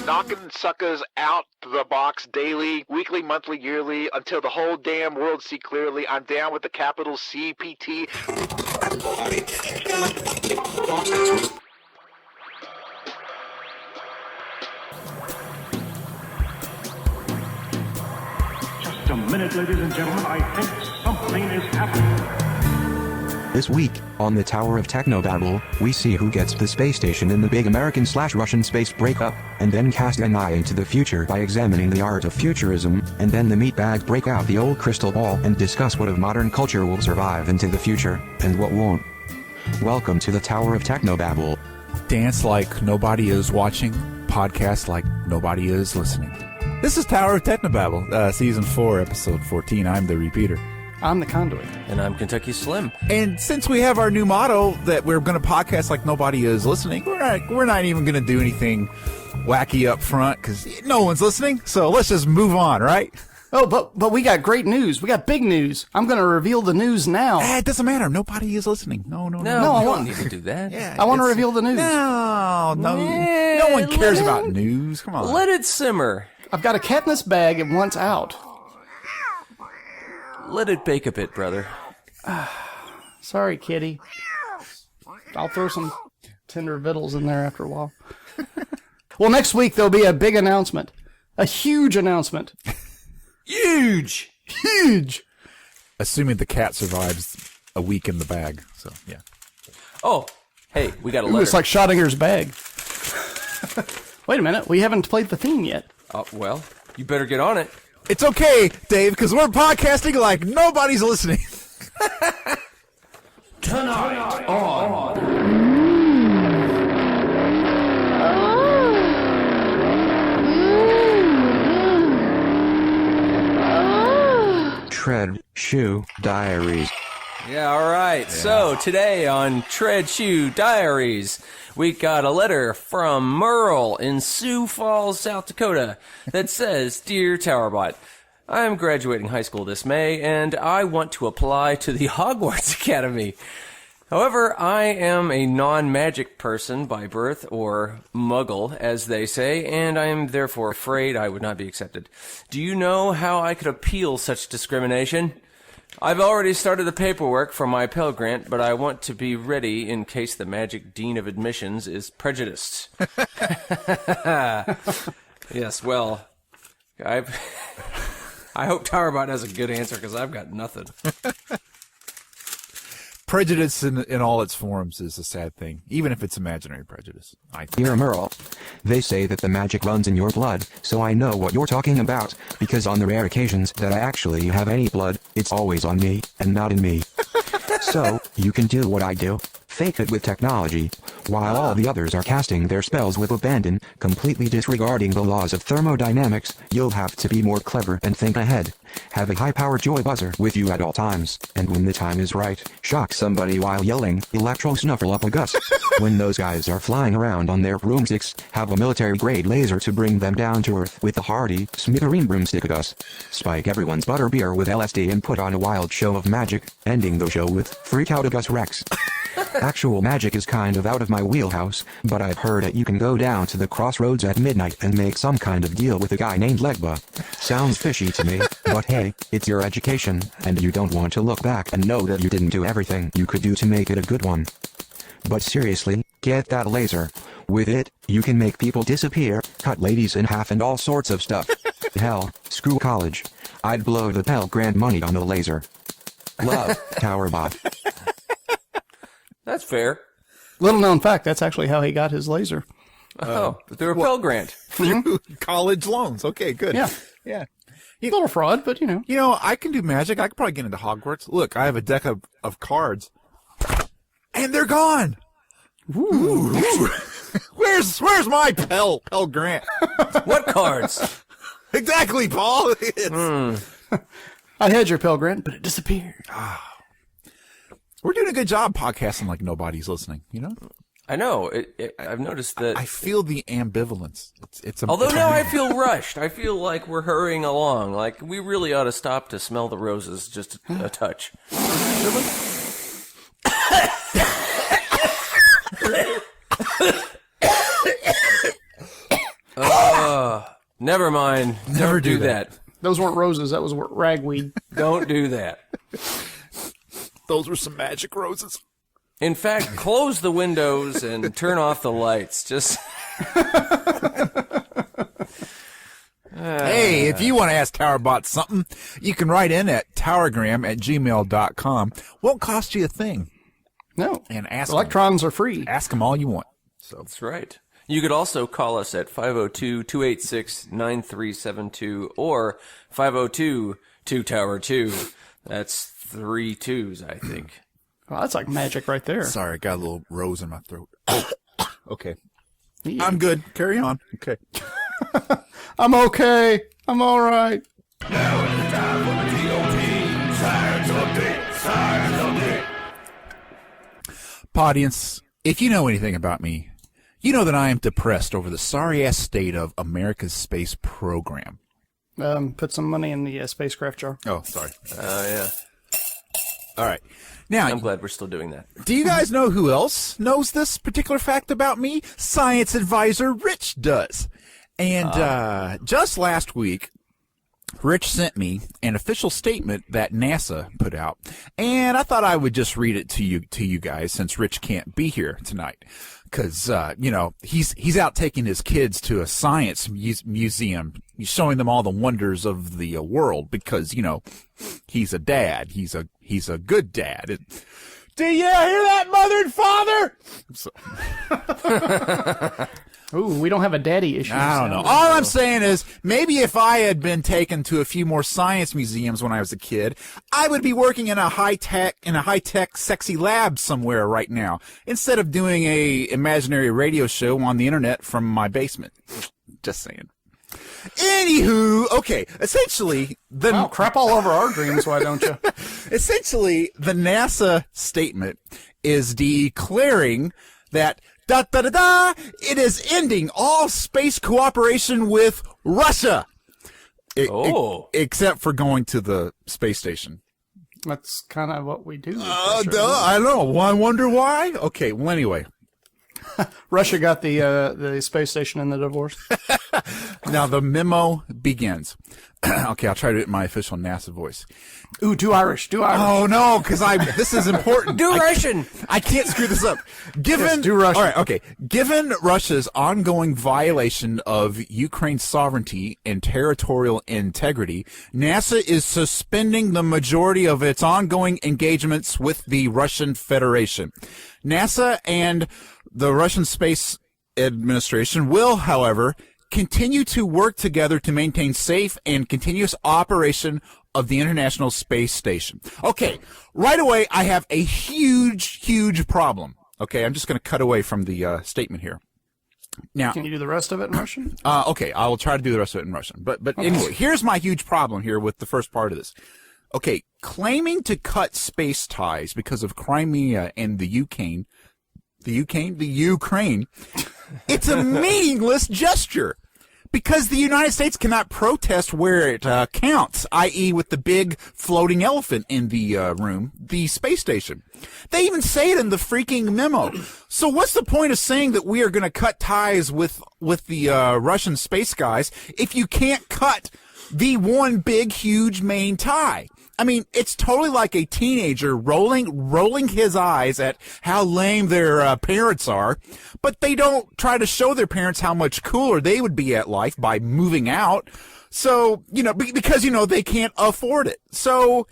knocking suckers out the box daily, weekly, monthly, yearly, until the whole damn world see clearly. I'm down with the capital CPT. Just a minute, ladies and gentlemen. I think something is happening. This week, on the Tower of Technobabble, we see who gets the space station in the big American/Russian space breakup, and then cast an eye into the future by examining the art of futurism, and then the meatbags break out the old crystal ball and discuss what of modern culture will survive into the future, and what won't. Welcome to the Tower of Technobabble. Dance like nobody is watching, podcast like nobody is listening. This is Tower of Technobabble, Season 4, Episode 14. I'm the repeater. I'm the conduit. And I'm Kentucky Slim. And since we have our new motto that we're going to podcast like nobody is listening, we're not even going to do anything wacky up front because no one's listening. So let's just move on, right? Oh, but we got great news. We got big news. I'm going to reveal the news now. It doesn't matter. Nobody is listening. No, I don't need to do that. Yeah, I want to reveal the news. No one cares about news. Come on. Let it simmer. I've got a cat in this bag and one's out. Let it bake a bit, brother. Sorry, kitty. I'll throw some tender victuals in there after a while. Well, next week there'll be a big announcement. A huge announcement. Huge! Assuming the cat survives a week in the bag. So, yeah. Oh, hey, we got a Ooh, letter. it's like Schrodinger's bag. Wait a minute. We haven't played the theme yet. Well, you better get on it. It's okay, Dave, because we're podcasting like nobody's listening. Tonight on Tread, Shoe, Diaries. Yeah, all right. Yeah. So today on Tread Shoe Diaries, we got a letter from Merle in Sioux Falls, South Dakota that says, Dear Towerbot, I am graduating high school this May, and I want to apply to the Hogwarts Academy. However, I am a non-magic person by birth, or muggle, as they say, and I am therefore afraid I would not be accepted. Do you know how I could appeal such discrimination? I've already started the paperwork for my Pell Grant, but I want to be ready in case the magic dean of admissions is prejudiced. Yes, well, I hope Towerbot has a good answer, because I've got nothing. Prejudice in all its forms is a sad thing, even if it's imaginary prejudice. Dear Merle, they say that the magic runs in your blood, so I know what you're talking about, because on the rare occasions that I actually have any blood, it's always on me, and not in me. So, you can do what I do, fake it with technology, while all the others are casting their spells with abandon, completely disregarding the laws of thermodynamics. You'll have to be more clever and think ahead. Have a high-powered joy buzzer with you at all times, and when the time is right, shock somebody while yelling, Electro-Snuffleupagus. When those guys are flying around on their broomsticks, have a military-grade laser to bring them down to earth with a hearty, smithereen broomstickagus. Spike everyone's butterbeer with LSD and put on a wild show of magic, ending the show with Freakoutagus Rex. Actual magic is kind of out of my wheelhouse, but I've heard that you can go down to the crossroads at midnight and make some kind of deal with a guy named Legba. Sounds fishy to me, but hey, it's your education, and you don't want to look back and know that you didn't do everything you could do to make it a good one. But seriously, get that laser. With it, you can make people disappear, cut ladies in half and all sorts of stuff. Hell, screw college. I'd blow the Pell Grant money on the laser. Love, Towerbot. That's fair. Little known fact, that's actually how he got his laser. Oh, through a Pell Grant. College loans. Okay, good. Yeah. A little fraud, but you know. You know, I can do magic. I could probably get into Hogwarts. Look, I have a deck of cards. And they're gone. Ooh. Where's my Pell Grant? What cards? Exactly, Paul. I had your Pell Grant, but it disappeared. We're doing a good job podcasting like nobody's listening, you know? I know. I've noticed that. I feel the ambivalence. Although now I feel rushed. I feel like we're hurrying along. Like we really ought to stop to smell the roses just a touch. Never mind. Never Don't do do that. Those weren't roses. That was ragweed. Don't do that. Those were some magic roses. In fact, close the windows and turn off the lights. Just Hey, if you want to ask TowerBot something, you can write in at towergram@gmail.com. Won't cost you a thing. No. And ask Electrons are free. them. Ask them all you want. So that's right. You could also call us at 502-286-9372 or 502-2-Tower-2. That's 3 2s, I think. Well, that's like magic right there. sorry, I got a little rose in my throat. Okay. Yeah. I'm good. Carry on. Okay. I'm okay. I'm all right. Audience, if you know anything about me, you know that I am depressed over the sorry-ass state of America's space program. Put some money in the spacecraft jar. Oh, sorry. Yeah. All right. Now, I'm glad we're still doing that. do you guys know who else knows this particular fact about me? Science advisor Rich does. And just last week, Rich sent me an official statement that NASA put out, and I thought I would just read it to you guys since Rich can't be here tonight, because he's out taking his kids to a science museum, showing them all the wonders of the world, because he's a dad, he's a good dad. Do you hear that, mother and father? Ooh, we don't have a daddy issue. I don't know. All I'm saying is, maybe if I had been taken to a few more science museums when I was a kid, I would be working in a high-tech, sexy lab somewhere right now, instead of doing a imaginary radio show on the internet from my basement. Just saying. Anywho, okay, essentially, Well, crap all over our dreams, why don't you? essentially, the NASA statement is declaring that it is ending all space cooperation with Russia. Except for going to the space station. That's kind of what we do. I don't know. I wonder why. Okay, well, anyway. Russia got the space station in the divorce. Now, the memo begins. Okay, I'll try to do it in my official NASA voice. Ooh, do Irish. Oh, no, because this is important. Do Russian! I can't screw this up. Yes, do Russian. All right, okay. Given Russia's ongoing violation of Ukraine's sovereignty and territorial integrity, NASA is suspending the majority of its ongoing engagements with the Russian Federation. NASA and the Russian Space Administration will, however, continue to work together to maintain safe and continuous operation of the International Space Station. Okay, right away, I have a huge problem. Okay, I'm just going to cut away from the statement here. Now, Can you do the rest of it in Russian? okay, I will try to do the rest of it in Russian. But anyway, here's my huge problem here with the first part of this. Okay, claiming to cut space ties because of Crimea and the Ukraine, it's a meaningless gesture. Because the United States cannot protest where it counts, i.e. with the big floating elephant in the room, the space station. They even say it in the freaking memo. So what's the point of saying that we are going to cut ties with the Russian space guys if you can't cut the one big, huge main tie? I mean, it's totally like a teenager rolling his eyes at how lame their parents are, but they don't try to show their parents how much cooler they would be at life by moving out. So, because, they can't afford it. So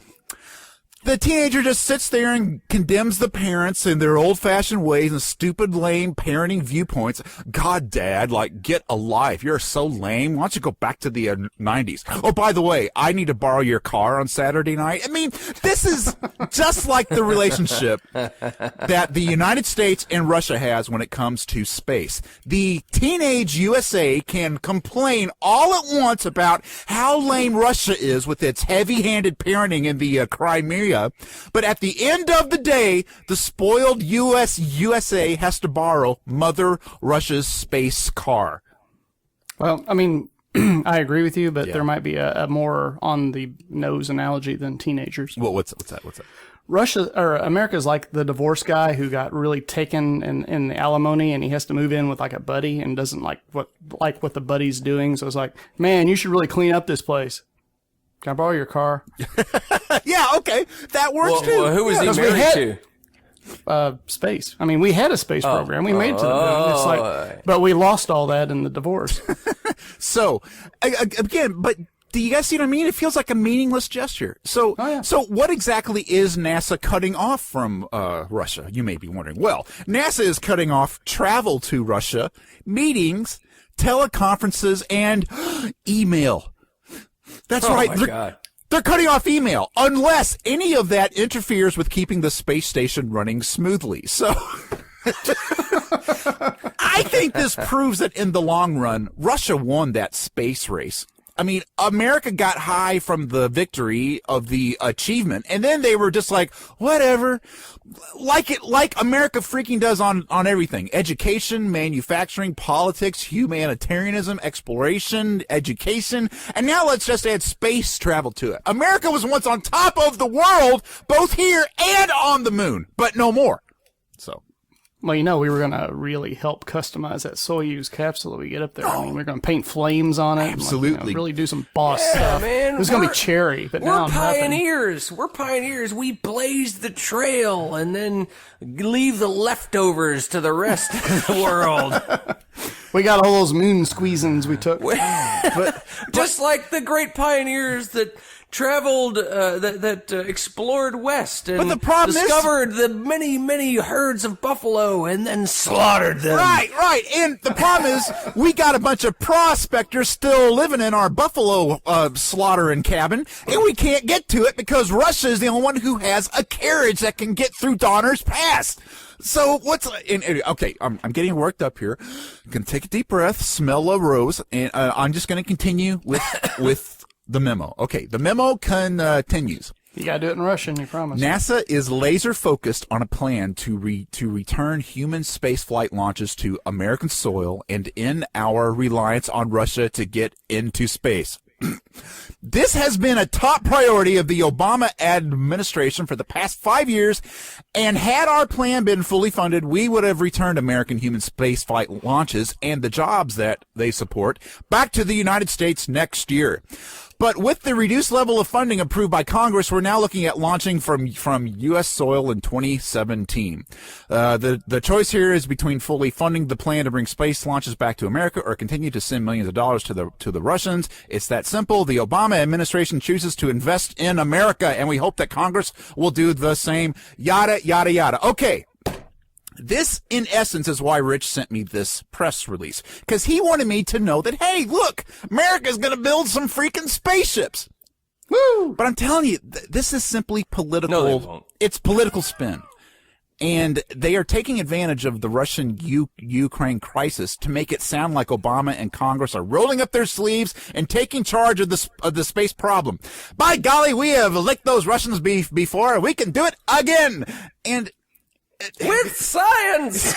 the teenager just sits there and condemns the parents in their old-fashioned ways and stupid, lame parenting viewpoints. God, Dad, get a life. You're so lame. Why don't you go back to the 90s? Oh, by the way, I need to borrow your car on Saturday night. I mean, this is just like the relationship that the United States and Russia has when it comes to space. The teenage USA can complain all at once about how lame Russia is with its heavy-handed parenting in the Crimea. But at the end of the day, the spoiled USA has to borrow Mother Russia's space car. Well, I mean, I agree with you, but there might be a more on the nose analogy than teenagers. What's that? Russia or America's like the divorce guy who got really taken in the alimony, and he has to move in with like a buddy and doesn't like what the buddy's doing. So it's like, man, you should really clean up this place. Can I borrow your car? Yeah, okay, that works too. Well, who was he married to? Space. I mean, we had a space program. We made it to the moon. It's like, but we lost all that in the divorce. So, again, but do you guys see what I mean? It feels like a meaningless gesture. So, so what exactly is NASA cutting off from Russia? You may be wondering. Well, NASA is cutting off travel to Russia, meetings, teleconferences, and email. That's right. My God. They're cutting off email unless any of that interferes with keeping the space station running smoothly. So I think this proves that in the long run, Russia won that space race. I mean, America got high from the victory of the achievement, and then they were just like, whatever, like America freaking does on everything: education, manufacturing, politics, humanitarianism, exploration, education, and now let's just add space travel to it. America was once on top of the world, both here and on the moon, but no more. So. Well, you know, we were going to really help customize that Soyuz capsule that we get up there. I mean, we're going to paint flames on it. Absolutely. And, really do some boss stuff. Man, it was going to be cherry, but now we're pioneers. We're pioneers. We blaze the trail and then leave the leftovers to the rest of the world. We got all those moon squeezins we took. but just like the great pioneers that traveled, that explored west and but the problem discovered the many herds of buffalo and then slaughtered them. Right. And the problem is we got a bunch of prospectors still living in our buffalo slaughtering cabin, and we can't get to it because Russia is the only one who has a carriage that can get through Donner's Pass. So okay, I'm getting worked up here. I'm going to take a deep breath, smell a rose, and I'm just going to continue with the memo. Okay, the memo continues. You gotta do it in Russian, you promise. NASA is laser focused on a plan to return human spaceflight launches to American soil and end our reliance on Russia to get into space. This has been a top priority of the Obama administration for the past 5 years, and had our plan been fully funded, we would have returned American human spaceflight launches and the jobs that they support back to the United States next year. But with the reduced level of funding approved by Congress, we're now looking at launching from U.S. soil in 2017. The choice here is between fully funding the plan to bring space launches back to America or continue to send millions of dollars to the Russians. It's that simple. The Obama administration chooses to invest in America, and we hope that Congress will do the same. Yada, yada, yada. Okay. This, in essence, is why Rich sent me this press release. Because he wanted me to know that, hey, look, America's going to build some freaking spaceships. Woo! But I'm telling you, this is simply political. No, they won't. It's political spin. And they are taking advantage of the Russian-Ukraine crisis to make it sound like Obama and Congress are rolling up their sleeves and taking charge of the space problem. By golly, we have licked those Russians before. We can do it again. And with science.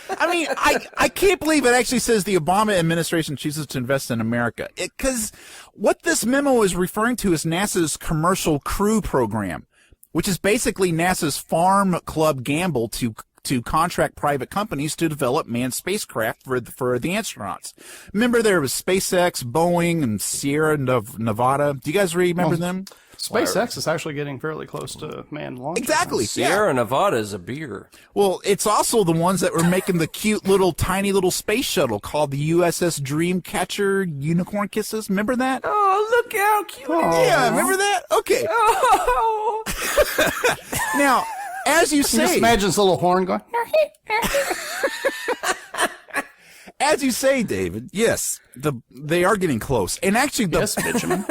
I mean, I can't believe it actually says the Obama administration chooses to invest in America. Because what this memo is referring to is NASA's Commercial Crew Program, which is basically NASA's farm club gamble to contract private companies to develop manned spacecraft for the astronauts. Remember, there was SpaceX, Boeing, and Sierra Nevada. Do you guys remember them? SpaceX is actually getting fairly close to manned launch. Exactly. Sierra Nevada is a beer. Well, it's also the ones that were making the cute tiny little space shuttle called the USS Dreamcatcher Unicorn Kisses. Remember that? Oh, look how cute. Yeah, remember that? Okay. Oh. Now, as you Just say, imagine this little horn going. as you say, David, yes, they are getting close. And actually, Yes, Benjamin.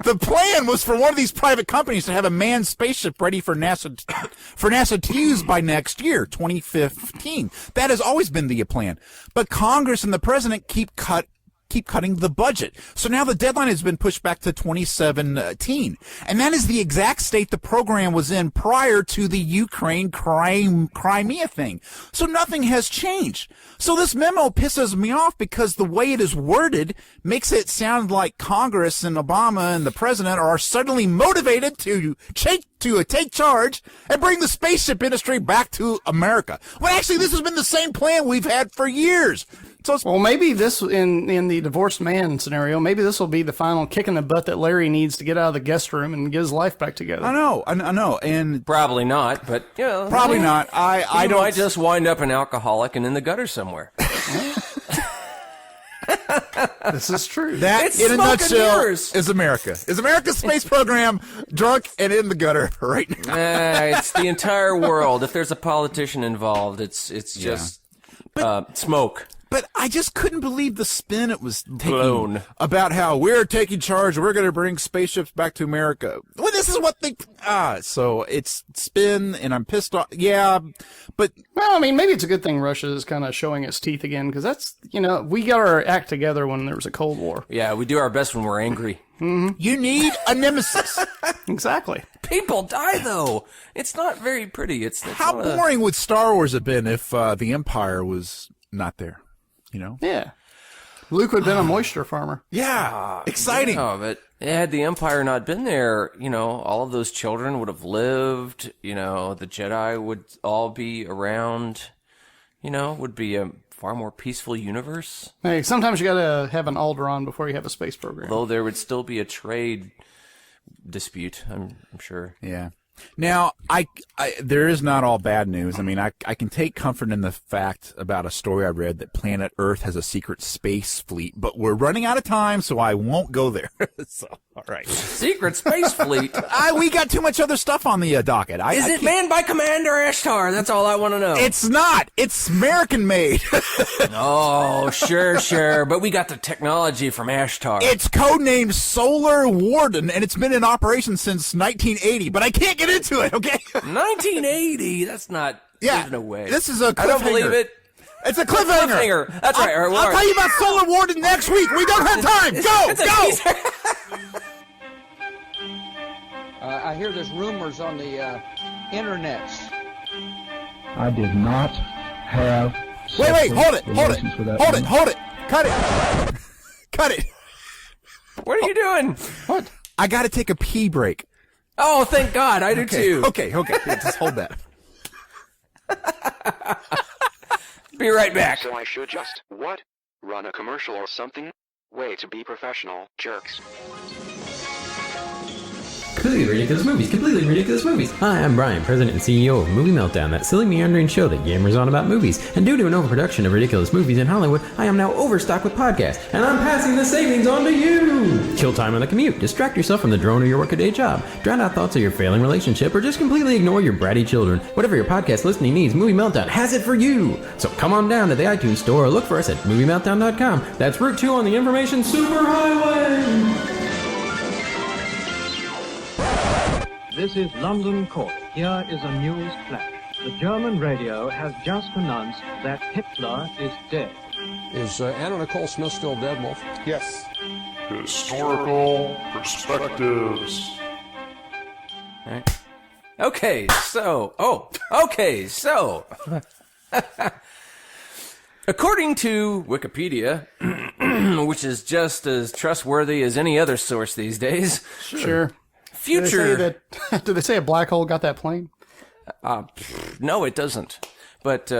the plan was for one of these private companies to have a manned spaceship ready for NASA to use by next year, 2015. That has always been the plan. But Congress and the president keep keep cutting the budget. So now the deadline has been pushed back to 2017. And that is the exact state the program was in prior to the Ukraine Crimea thing. So nothing has changed. So this memo pisses me off because the way it is worded makes it sound like Congress and Obama and the president are suddenly motivated to take charge and bring the spaceship industry back to America. Well, actually, this has been the same plan we've had for years. So well, maybe this, in the divorced man scenario, maybe this will be the final kick in the butt that Larry needs to get out of the guest room and get his life back together. I know, and Probably not, but you know, probably not. I don't. might just wind up an alcoholic and in the gutter somewhere. This is true. That, It's in a smoke and nutshell, mirrors. is America. Is America's space program drunk and in the gutter right now? It's the entire world. If there's a politician involved, it's just smoke. But I just couldn't believe the spin it was taking Blown. about how we're taking charge. We're going to bring spaceships back to America. Well, this is what they so it's spin, and I'm pissed off. Yeah, but Well, I mean, maybe it's a good thing Russia is kind of showing its teeth again, because that's, we got our act together when there was a Cold War. Yeah, we do our best when we're angry. you need a nemesis. Exactly. People die, though. It's not very pretty. It's How not a- boring would Star Wars have been if the Empire was not there? You know? Yeah. Luke would have been a moisture farmer. Yeah, exciting. No, but had the Empire not been there, all of those children would have lived. The Jedi would all be around. Would be a far more peaceful universe. Hey, sometimes you gotta have an Alderaan before you have a space program. Though there would still be a trade dispute, I'm sure. Yeah. Now, there is not all bad news. I mean, I can take comfort in the fact about a story I read that planet Earth has a secret space fleet, but we're running out of time, so I won't go there. So, all right. Secret space fleet. We got too much other stuff on the docket. Is it manned by Commander Ashtar? That's all I want to know. It's not. It's American made. Oh, sure. But we got the technology from Ashtar. It's codenamed Solar Warden, and it's been in operation since 1980, but I can't get into it, okay? 1980. That's not. Yeah. There's no way. This is a cliffhanger. I don't believe it. It's a cliffhanger. That's right. I'll tell you about Solar Warden next week. We don't have time. Go! I hear there's rumors on the internets. I did not have. Wait, hold it. relations with that woman. Hold it. Cut it. What are you doing? What? I got to take a pee break. Oh, thank God. I do too. Okay. Just hold that. Be right back. So I should just, what? Run a commercial or something? Way to be professional, jerks. Completely ridiculous movies. Hi, I'm Brian, president and CEO of Movie Meltdown, that silly meandering show that yammers on about movies. And due to an overproduction of ridiculous movies in Hollywood, I am now overstocked with podcasts, and I'm passing the savings on to you! Kill time on the commute, distract yourself from the drone of your workaday job, drown out thoughts of your failing relationship, or just completely ignore your bratty children. Whatever your podcast listening needs, Movie Meltdown has it for you! So come on down to the iTunes store or look for us at MovieMeltdown.com. That's Route 2 on the Information Superhighway! This is London Court. Here is a news flash. The German radio has just announced that Hitler is dead. Is Anna Nicole Smith still dead, Wolf? Yes. Historical perspectives. Okay, so. According to Wikipedia, which is just as trustworthy as any other source these days. Sure. Future. Did they say a black hole got that plane? No, it doesn't. But,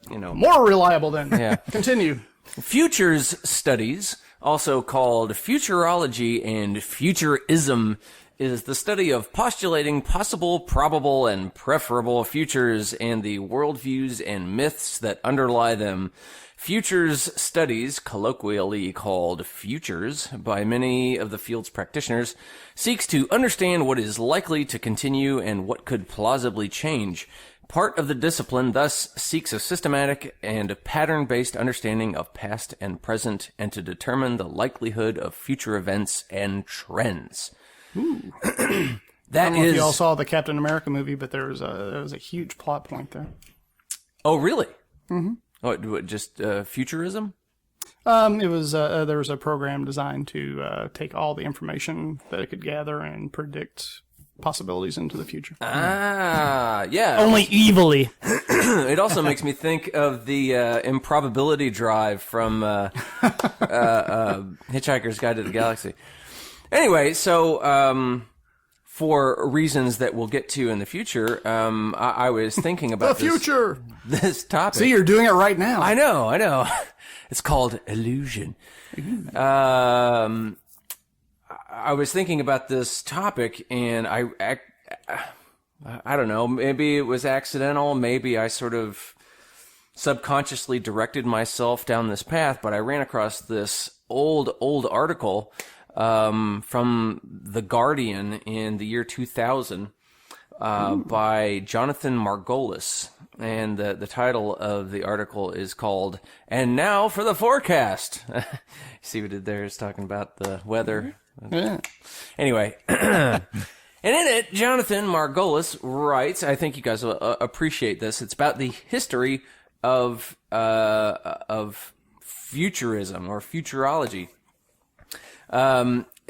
More reliable then. Yeah. Continue. Futures studies, also called futurology and futurism, is the study of postulating possible, probable, and preferable futures and the worldviews and myths that underlie them. Futures studies, colloquially called futures by many of the field's practitioners, seeks to understand what is likely to continue and what could plausibly change. Part of the discipline thus seeks a systematic and pattern-based understanding of past and present and to determine the likelihood of future events and trends. Ooh. I don't know if you all saw the Captain America movie, but there was a huge plot point there. Oh, really? Mm-hmm. Oh, just futurism? It was there was a program designed to take all the information that it could gather and predict possibilities into the future. Ah, yeah. Only evilly. It also makes me think of the improbability drive from Hitchhiker's Guide to the Galaxy. Anyway, so for reasons that we'll get to in the future, I was thinking about this topic. See, you're doing it right now. I know. It's called illusion. I was thinking about this topic, and I don't know, maybe it was accidental, maybe I sort of subconsciously directed myself down this path, but I ran across this old article from The Guardian in the year 2000 by Jonathan Margolis. And the title of the article is called, "And Now for the Forecast." See what I did there? It's talking about the weather. Yeah. Anyway, and in it, Jonathan Margolis writes, I think you guys will appreciate this. It's about the history of futurism or futurology.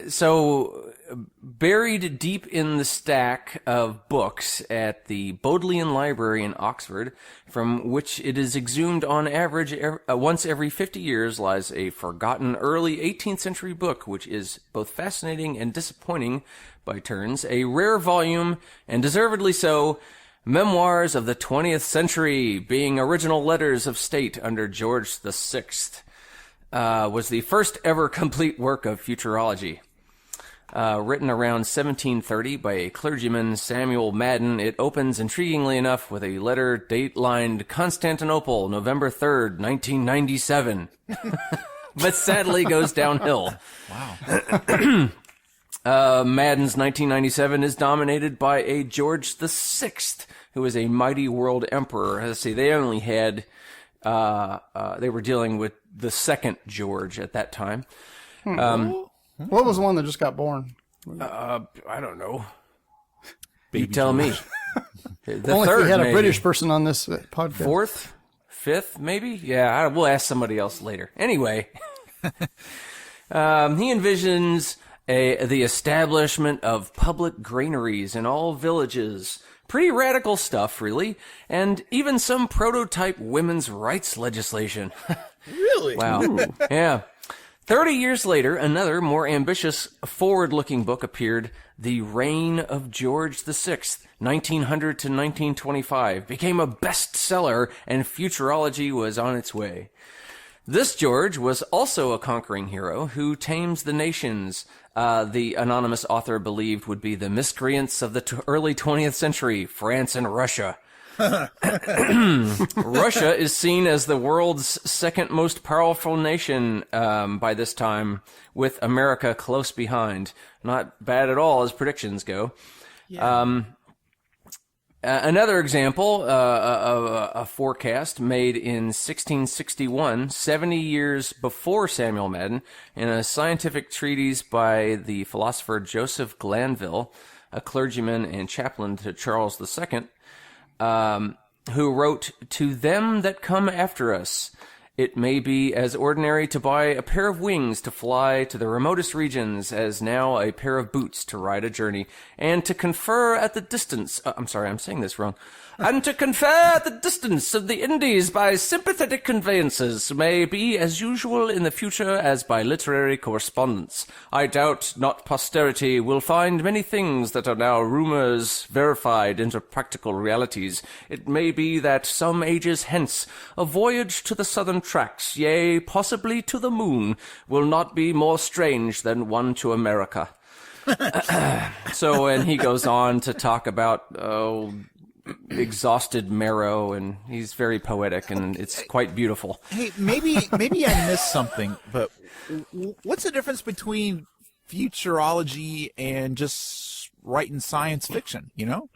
So, buried deep in the stack of books at the Bodleian Library in Oxford, from which it is exhumed on average once every 50 years, lies a forgotten early 18th century book, which is both fascinating and disappointing by turns, a rare volume, and deservedly so, Memoirs of the 20th Century, being original letters of state under George VI, was the first ever complete work of futurology. Written around 1730 by a clergyman, Samuel Madden, it opens, intriguingly enough, with a letter date-lined Constantinople, November 3rd, 1997. But sadly goes downhill. Wow. Madden's 1997 is dominated by a George VI, who is a mighty world emperor. Let's see, they only had, they were dealing with the second George at that time. What was the one that just got born? I don't know. You tell me. The Only third, if we had maybe. a British person on this podcast. Fourth? Fifth, maybe? Yeah, we'll ask somebody else later. Anyway, he envisions the establishment of public granaries in all villages. Pretty radical stuff, really. And even some prototype women's rights legislation. Really? Wow. Yeah. 30 years later, another, more ambitious, forward-looking book appeared, The Reign of George VI, 1900 to 1925, became a bestseller, and futurology was on its way. This George was also a conquering hero who tames the nations the anonymous author believed would be the miscreants of the early 20th century, France and Russia. Russia is seen as the world's second most powerful nation by this time, with America close behind. Not bad at all as predictions go. Yeah. Another example of a forecast made in 1661, 70 years before Samuel Madden, in a scientific treatise by the philosopher Joseph Glanville, a clergyman and chaplain to Charles II, who wrote, "To them that come after us, it may be as ordinary to buy a pair of wings to fly to the remotest regions as now a pair of boots to ride a journey, and to confer at the distance, I'm saying this wrong, and to confer at the distance of the Indies by sympathetic conveyances may be as usual in the future as by literary correspondence. I doubt not posterity will find many things that are now rumors verified into practical realities. It may be that some ages hence a voyage to the southern tracks, yea, possibly to the moon, will not be more strange than one to America." So, and he goes on to talk about, exhausted marrow, and he's very poetic, and it's quite beautiful. Hey, maybe I missed something, but what's the difference between futurology and just writing science fiction, you know?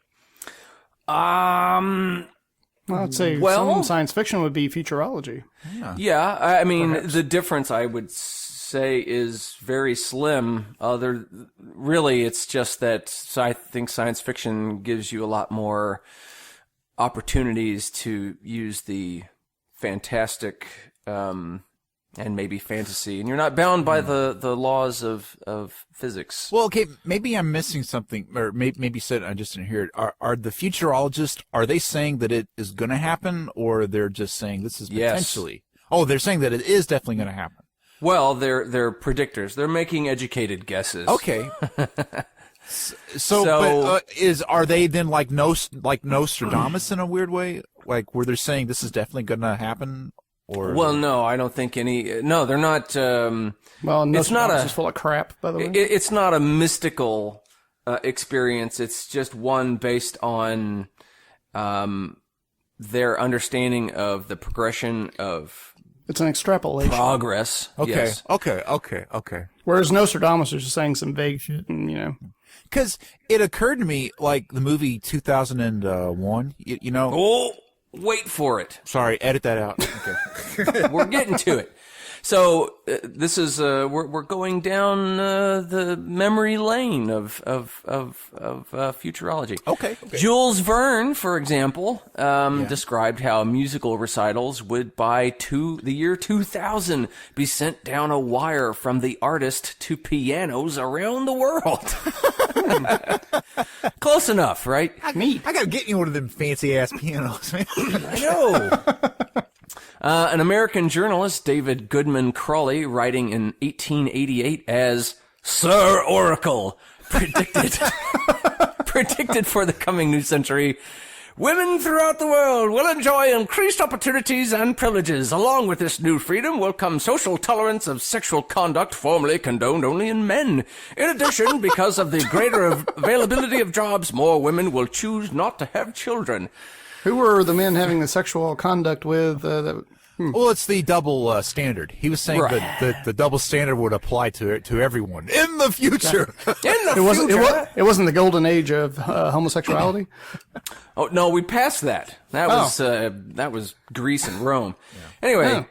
Well, I'd say some science fiction would be futurology. Yeah, I mean, perhaps. The difference, I would say, is very slim. Really, it's just that I think science fiction gives you a lot more opportunities to use the fantastic and maybe fantasy, and you're not bound by the laws of physics. Well, okay, maybe I'm missing something, or maybe said I just didn't hear it. Are the futurologists, are they saying that it is going to happen, or they're just saying this is potentially? Yes. Oh, they're saying that it is definitely going to happen. Well, they're predictors. They're making educated guesses. Okay. So, are they then like Nostradamus in a weird way, like where they're saying this is definitely going to happen? Or well, no, I don't think any. No, they're not. Well, it's not just full of crap. By the way, it's not a mystical experience. It's just one based on their understanding of the progression of. It's an extrapolation. Progress. Okay. Yes. Okay. Whereas Nostradamus is just saying some vague shit, and Because it occurred to me, like the movie 2001. You know. Oh. Wait for it. Sorry, edit that out. Okay. We're getting to it. So this is we're going down the memory lane of futurology. Okay. Jules Verne, for example, described how musical recitals would by the year 2000 be sent down a wire from the artist to pianos around the world. Close enough, right? I gotta get you one of them fancy ass pianos, man. I know. An American journalist, David Goodman Crawley, writing in 1888 as Sir Oracle, predicted for the coming new century, women throughout the world will enjoy increased opportunities and privileges. Along with this new freedom will come social tolerance of sexual conduct formerly condoned only in men. In addition, because of the greater availability of jobs, more women will choose not to have children. Who were the men having the sexual conduct with? Well, it's the double standard. He was saying that the double standard would apply to everyone in the future. It wasn't the golden age of homosexuality. Oh no, we passed that. That was Greece and Rome. Yeah. Anyway.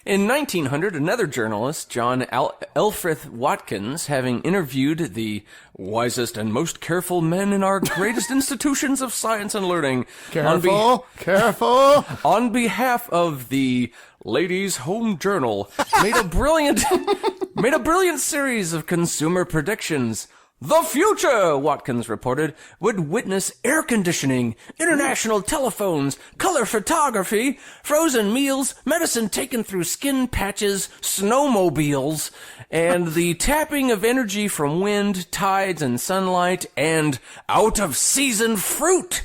In 1900, another journalist, John Elfrith Watkins, having interviewed the wisest and most careful men in our greatest institutions of science and learning, careful, on behalf of the Ladies' Home Journal, made a brilliant series of consumer predictions. The future, Watkins reported, would witness air conditioning, international telephones, color photography, frozen meals, medicine taken through skin patches, snowmobiles, and the tapping of energy from wind, tides, and sunlight, and out-of-season fruit.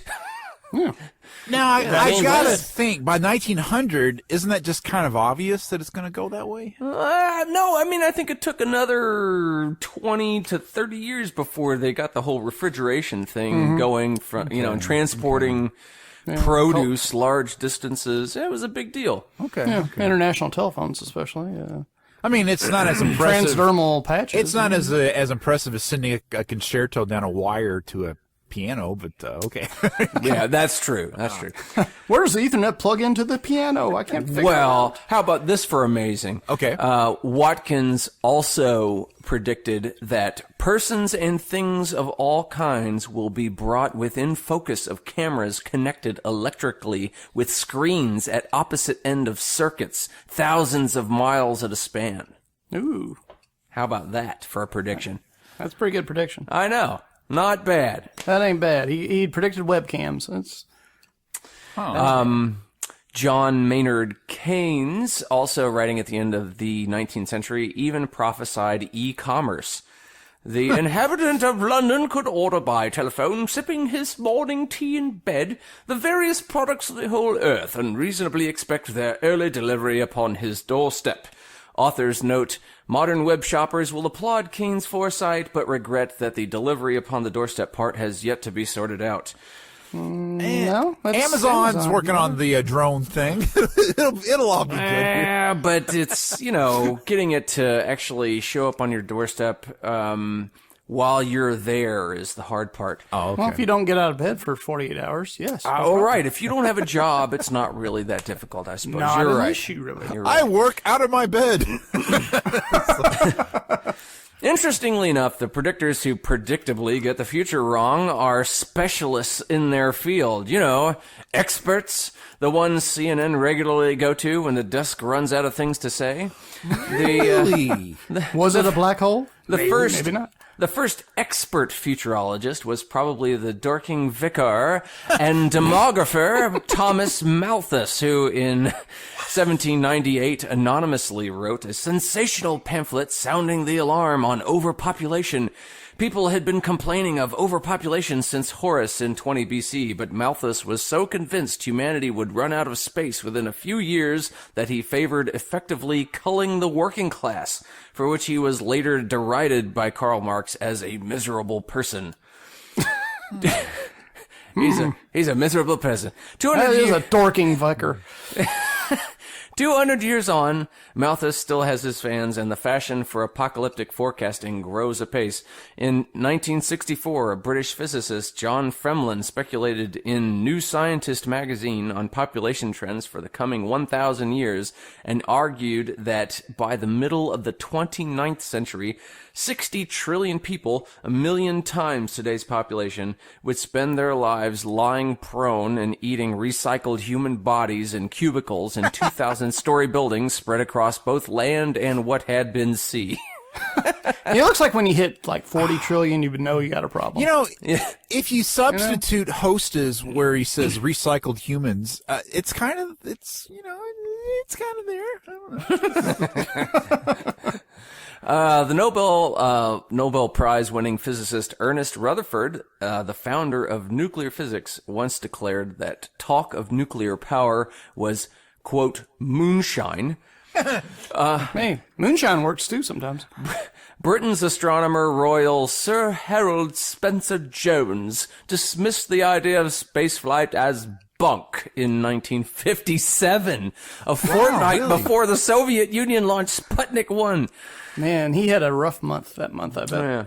Now, I gotta think, by 1900, isn't that just kind of obvious that it's going to go that way? No, I mean, I think it took another 20 to 30 years before they got the whole refrigeration thing going from, and transporting produce large distances. It was a big deal. Okay. International telephones, especially. I mean, it's not as impressive. Transdermal patches. It's not as impressive as sending a concerto down a wire to a piano, but okay. Yeah, that's true. That's true. Where's the Ethernet plug into the piano? I can't figure it out. How about this for amazing? Okay. Watkins also predicted that persons and things of all kinds will be brought within focus of cameras connected electrically with screens at opposite end of circuits, thousands of miles at a span. Ooh. How about that for a prediction? That's a pretty good prediction. I know. Not bad. That ain't bad. He predicted webcams. That's John Maynard Keynes, also writing at the end of the 19th century, even prophesied e-commerce. The inhabitant of London could order by telephone, sipping his morning tea in bed, the various products of the whole earth, and reasonably expect their early delivery upon his doorstep. Authors note, modern web shoppers will applaud Keynes' foresight, but regret that the delivery upon the doorstep part has yet to be sorted out. No, Amazon's working on the drone thing. it'll all be good. Yeah, but it's, getting it to actually show up on your doorstep while you're there is the hard part. Oh, okay. Well, if you don't get out of bed for 48 hours, yes. Right. If you don't have a job, it's not really that difficult, I suppose. Not You're an right. issue, really. You're right. I work out of my bed. Interestingly enough, the predictors who predictably get the future wrong are specialists in their field. You know, experts, the ones CNN regularly go to when the desk runs out of things to say. Really? Was it a black hole? Maybe not. The first expert futurologist was probably the Dorking vicar and demographer Thomas Malthus, who in 1798 anonymously wrote a sensational pamphlet sounding the alarm on overpopulation. People had been complaining of overpopulation since Horace in 20 BC, but Malthus was so convinced humanity would run out of space within a few years that he favored effectively culling the working class, for which he was later derided by Karl Marx as a miserable person. He's a miserable person. 200 He's years a dorking vicar. 200 years on, Malthus still has his fans, and the fashion for apocalyptic forecasting grows apace. In 1964, a British physicist, John Fremlin, speculated in New Scientist magazine on population trends for the coming 1,000 years and argued that by the middle of the 29th century, 60 trillion people, 1 million times today's population, would spend their lives lying prone and eating recycled human bodies in cubicles in 2,000-story buildings spread across both land and what had been sea. It looks like when you hit like 40 trillion, you would know you got a problem. You know, if you substitute hostess where he says recycled humans, it's kind of there. I don't know. The Nobel Prize-winning physicist Ernest Rutherford, the founder of nuclear physics, once declared that talk of nuclear power was, quote, moonshine. Hey, moonshine works too sometimes. Britain's astronomer royal Sir Harold Spencer-Jones dismissed the idea of spaceflight as bunk in 1957, a fortnight before the Soviet Union launched Sputnik 1. Man, he had a rough month that month, I bet. Yeah.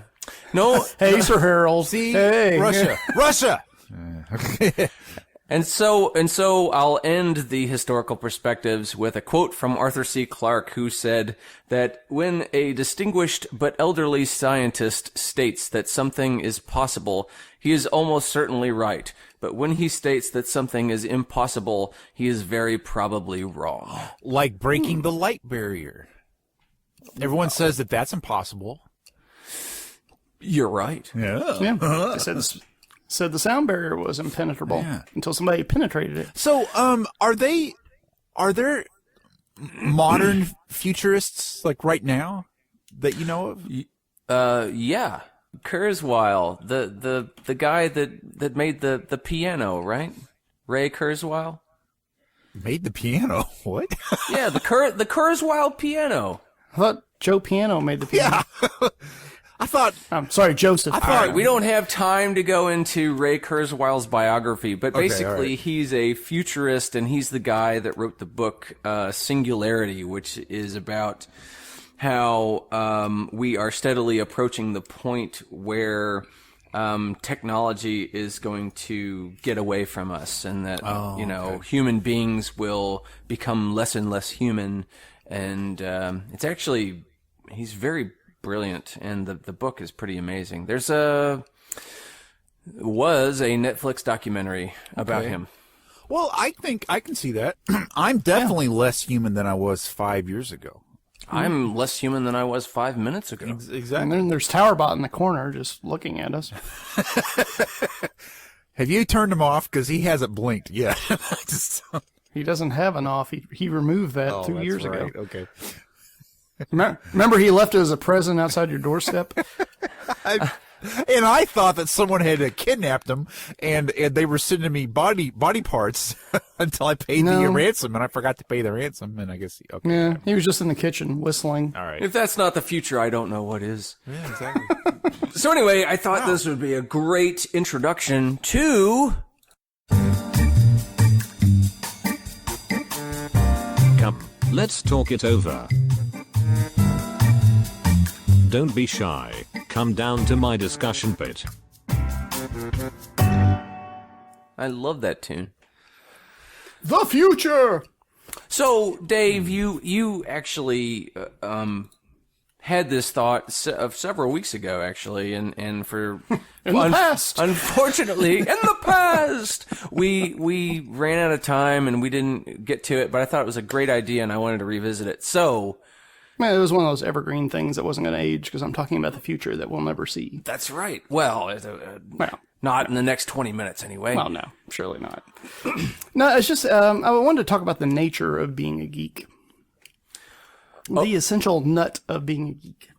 No. Hey, Sir Harold. See? Hey. Russia! And so I'll end the historical perspectives with a quote from Arthur C. Clarke, who said that when a distinguished but elderly scientist states that something is possible, he is almost certainly right. But when he states that something is impossible, he is very probably wrong. Like breaking the light barrier. Everyone says that that's impossible. You're right. Yeah. They said the sound barrier was impenetrable until somebody penetrated it. So, are there modern futurists like right now that you know of? Yeah. Kurzweil, the guy that made the piano, right? Ray Kurzweil made the piano. What? Yeah, the Kurzweil piano. I thought Joe Piano made the piano. Yeah. I'm sorry, Joseph. All right, we don't have time to go into Ray Kurzweil's biography, but basically he's a futurist, and he's the guy that wrote the book Singularity, which is about how we are steadily approaching the point where technology is going to get away from us, and that human beings will become less and less human. And it's actually, he's very brilliant, and the book is pretty amazing. There's was a Netflix documentary about him. Well, I think I can see that. I'm definitely less human than I was 5 years ago. I'm less human than I was 5 minutes ago. Exactly. And then there's Towerbot in the corner just looking at us. Have you turned him off? Because he hasn't blinked yet. He doesn't have an off. He removed that 2 years ago. Okay. Remember he left it as a present outside your doorstep? And I thought that someone had kidnapped him, and they were sending me body parts until I paid the ransom, and I forgot to pay the ransom, and I guess yeah, he was just in the kitchen whistling. All right. If that's not the future, I don't know what is. Yeah, exactly. So anyway, I thought this would be a great introduction to... Come, let's talk it over. Don't be shy. Come down to my discussion pit. I love that tune. The future! So, Dave, you actually had this thought of several weeks ago, actually, and for in the past, unfortunately, in the past, we ran out of time and we didn't get to it. But I thought it was a great idea, and I wanted to revisit it. So, man, it was one of those evergreen things that wasn't going to age because I'm talking about the future that we'll never see. That's right. Well, not in the next 20 minutes, anyway. Well, no, surely not. No, it's just I wanted to talk about the nature of being a geek. The essential nut of being a geek.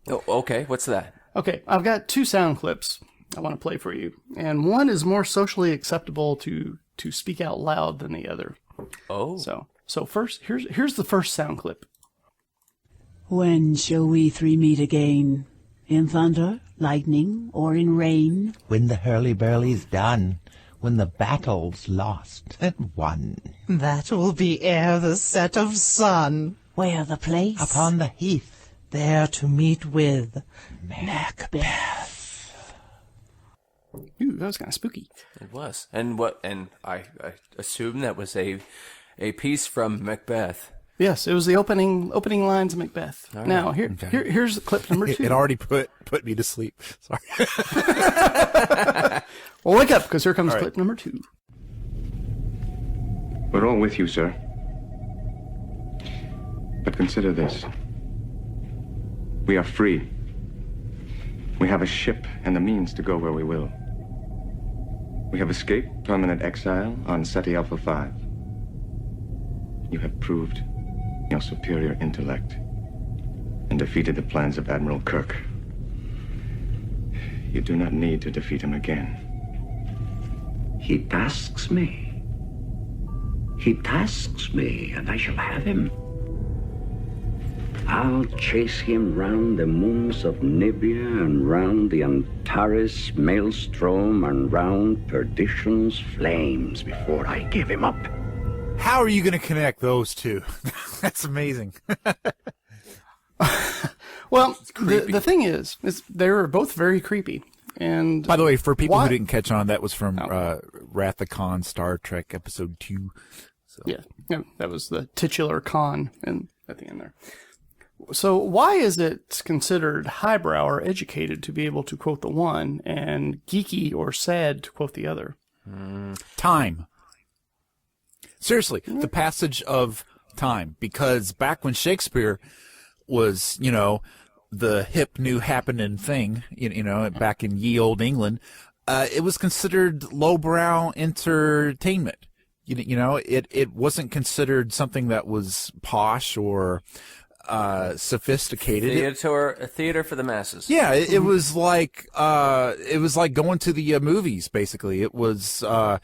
Oh, okay. What's that? Okay, I've got 2 sound clips I want to play for you, and one is more socially acceptable to speak out loud than the other. Oh. So first, here's the first sound clip. When shall we 3 meet again? In thunder, lightning, or in rain? When the hurly-burly's done, when the battle's lost and won. That will be ere the set of sun. Where the place? Upon the heath. There to meet with Macbeth. Ooh, that was kind of spooky. It was. And I assume that was a piece from Macbeth. Yes, it was the opening lines of Macbeth. Right. Now, here's clip number 2. It already put me to sleep. Sorry. Well, wake up, because here comes clip number 2. We're all with you, sir. But consider this. We are free. We have a ship and the means to go where we will. We have escaped permanent exile on SETI Alpha 5. You have proved your superior intellect and defeated the plans of Admiral Kirk. You do not need to defeat him again. He tasks me. He tasks me, and I shall have him. I'll chase him round the moons of Nibia and round the Antares maelstrom and round perdition's flames before I give him up. How are you going to connect those two? That's amazing. Well, the thing is they were both very creepy. And by the way, for people who didn't catch on, that was from Wrath of Khan, Star Trek Episode 2. So. Yeah, that was the titular Khan at the end there. So why is it considered highbrow or educated to be able to quote the one and geeky or sad to quote the other? Time. Seriously, the passage of time. Because back when Shakespeare was, the hip new happening thing, back in ye old England, it was considered lowbrow entertainment. It wasn't considered something that was posh or sophisticated. A theater for the masses. Yeah, it was like going to the movies. Basically, it was what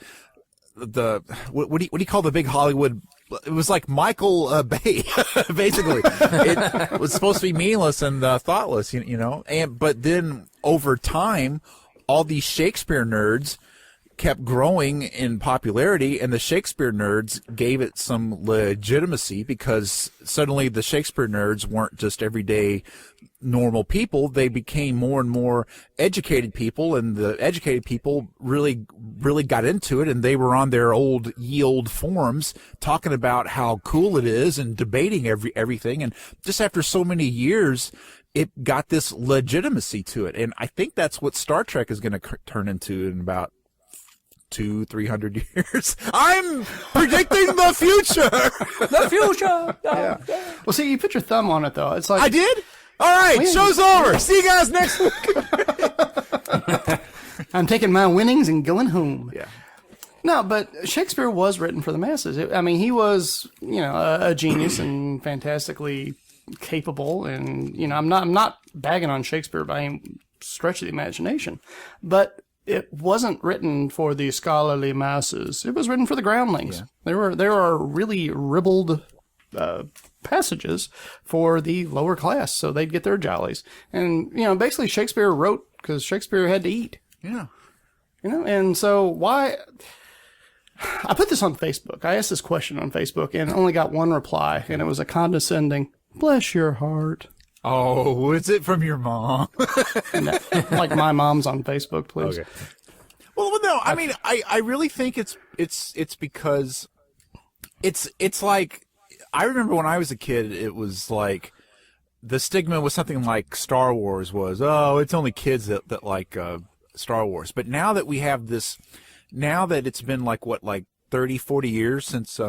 do you call the big Hollywood? It was like Michael Bay, basically. It was supposed to be meaningless and thoughtless, but then over time, all these Shakespeare nerds kept growing in popularity, and the Shakespeare nerds gave it some legitimacy because suddenly the Shakespeare nerds weren't just everyday normal people. They became more and more educated people, and the educated people really got into it, and they were on their ye old forums talking about how cool it is and debating everything. And just after so many years, it got this legitimacy to it. And I think that's what Star Trek is going to turn into in about 200-300 years. I'm predicting the future. The future. Yeah. Well, see, you put your thumb on it though. It's like I did. All right, show's over. See you guys next week. I'm taking my winnings and going home. Yeah. No, but Shakespeare was written for the masses. He was, a genius and fantastically capable. And I'm not bagging on Shakespeare by any stretch of the imagination, but it wasn't written for the scholarly masses. It was written for the groundlings. Yeah. There are really ribald passages for the lower class, so they'd get their jollies. And basically Shakespeare wrote because Shakespeare had to eat. Yeah. And so why? I put this on Facebook. I asked this question on Facebook and only got one reply, and it was a condescending, "Bless your heart." Oh, is it from your mom? Like my mom's on Facebook, please. Okay. Well, no, I mean, I really think it's because it's like, I remember when I was a kid, it was like, the stigma was something like Star Wars was, oh, it's only kids that like Star Wars. But now that we have this, now that it's been like 30, 40 years since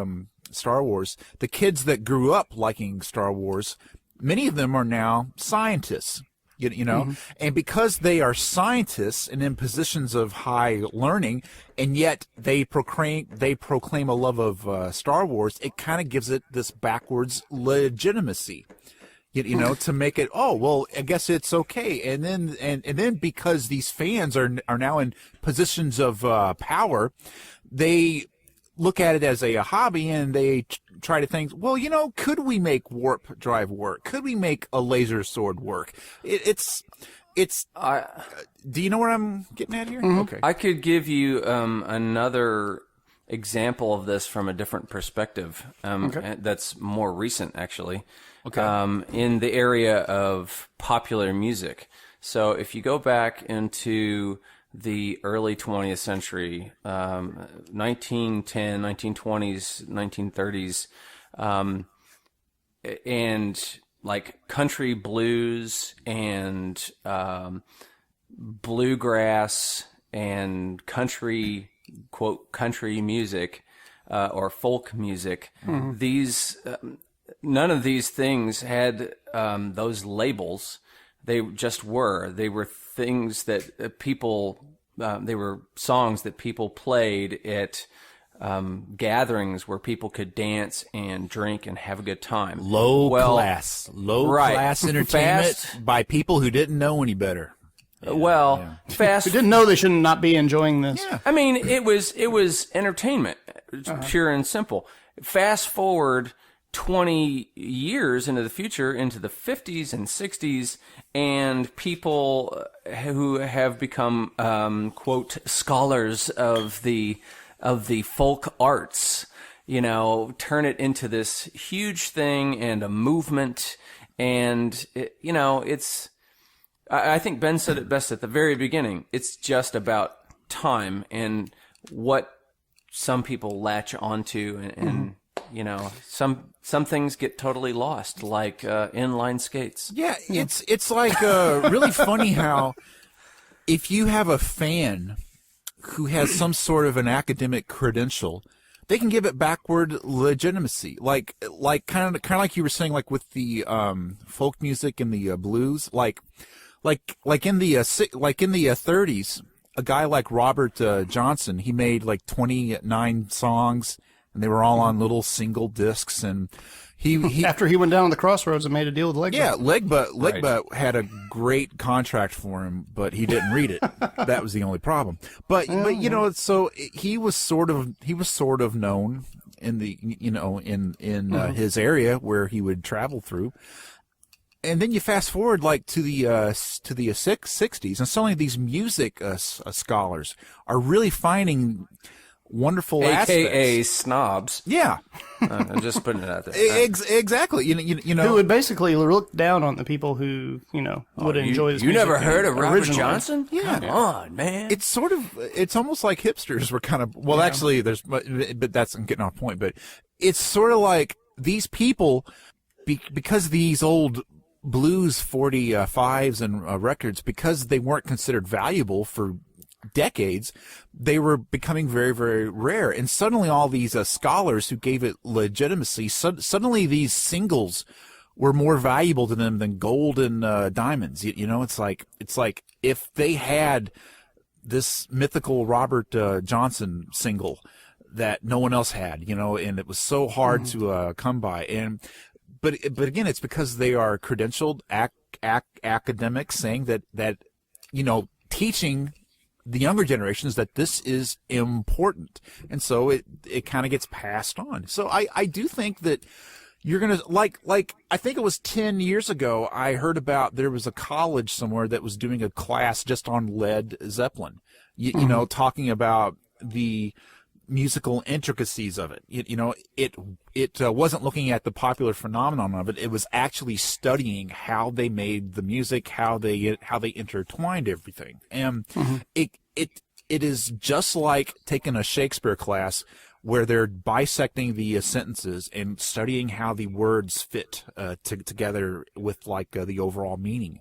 Star Wars, the kids that grew up liking Star Wars, many of them are now scientists. You know, and because they are scientists and in positions of high learning, and yet they proclaim a love of Star Wars, it kind of gives it this backwards legitimacy. You know, to make it, oh well, I guess it's okay, and then because these fans are now in positions of power, they look at it as a hobby, and they try to think, well, you know, could we make warp drive work? Could we make a laser sword work? It's. Do you know where I'm getting at here? Okay. I could give you another example of this from a different perspective. That's more recent, actually. Okay. In the area of popular music. So if you go back into the early 20th century, 1910, 1920s, 1930s, and like country blues and bluegrass and country, quote, country music or folk music, these none of these things had those labels. They just were. They were things that people, they were songs that people played at gatherings where people could dance and drink and have a good time. Low class entertainment by people who didn't know any better. Fast. Who didn't know they should not be enjoying this. Yeah. I mean, it was entertainment, pure and simple. Fast forward 20 years into the future, into the 50s and 60s, and people who have become, quote, scholars of the folk arts, you know, turn it into this huge thing and a movement. And, you know, I think Ben said it best at the very beginning. It's just about time and what some people latch onto and you know, some things get totally lost, like inline skates. Yeah, it's like really funny how if you have a fan who has some sort of an academic credential, they can give it backward legitimacy. Like kind of like you were saying, like with the folk music and the blues, like in the 30s, a guy like Robert Johnson, he made like 29 songs. And they were all on little single discs, and he after he went down the crossroads and made a deal with Legba. Yeah, Legba had a great contract for him, but he didn't read it. That was the only problem. But you know, so he was sort of known in the in his area where he would travel through. And then you fast forward like to the 60s, and suddenly these music scholars are really finding wonderful AKA aspects. snobs. Yeah. I'm just putting it out there. Exactly. You know. Who would basically look down on the people who, you know, would enjoy this You music never heard of Robert originally. Johnson? Yeah. Come on, man. It's almost like hipsters were kind of, actually but that's, I'm getting off point, but it's sort of like these people, because these old blues 45s and records, because they weren't considered valuable for decades, they were becoming very, very rare. And suddenly all these scholars who gave it legitimacy, suddenly these singles were more valuable to them than gold and diamonds. You know, it's like if they had this mythical Robert Johnson single that no one else had, you know, and it was so hard to come by. But again, it's because they are credentialed academics saying that, you know, teaching the younger generations that this is important. And so it kind of gets passed on. So I do think that you're going to, like, I think it was 10 years ago, I heard about there was a college somewhere that was doing a class just on Led Zeppelin, you know, talking about the musical intricacies of it. You know, it wasn't looking at the popular phenomenon of it. It was actually studying how they made the music, how they intertwined everything. And it is just like taking a Shakespeare class where they're bisecting the sentences and studying how the words fit together with like the overall meaning.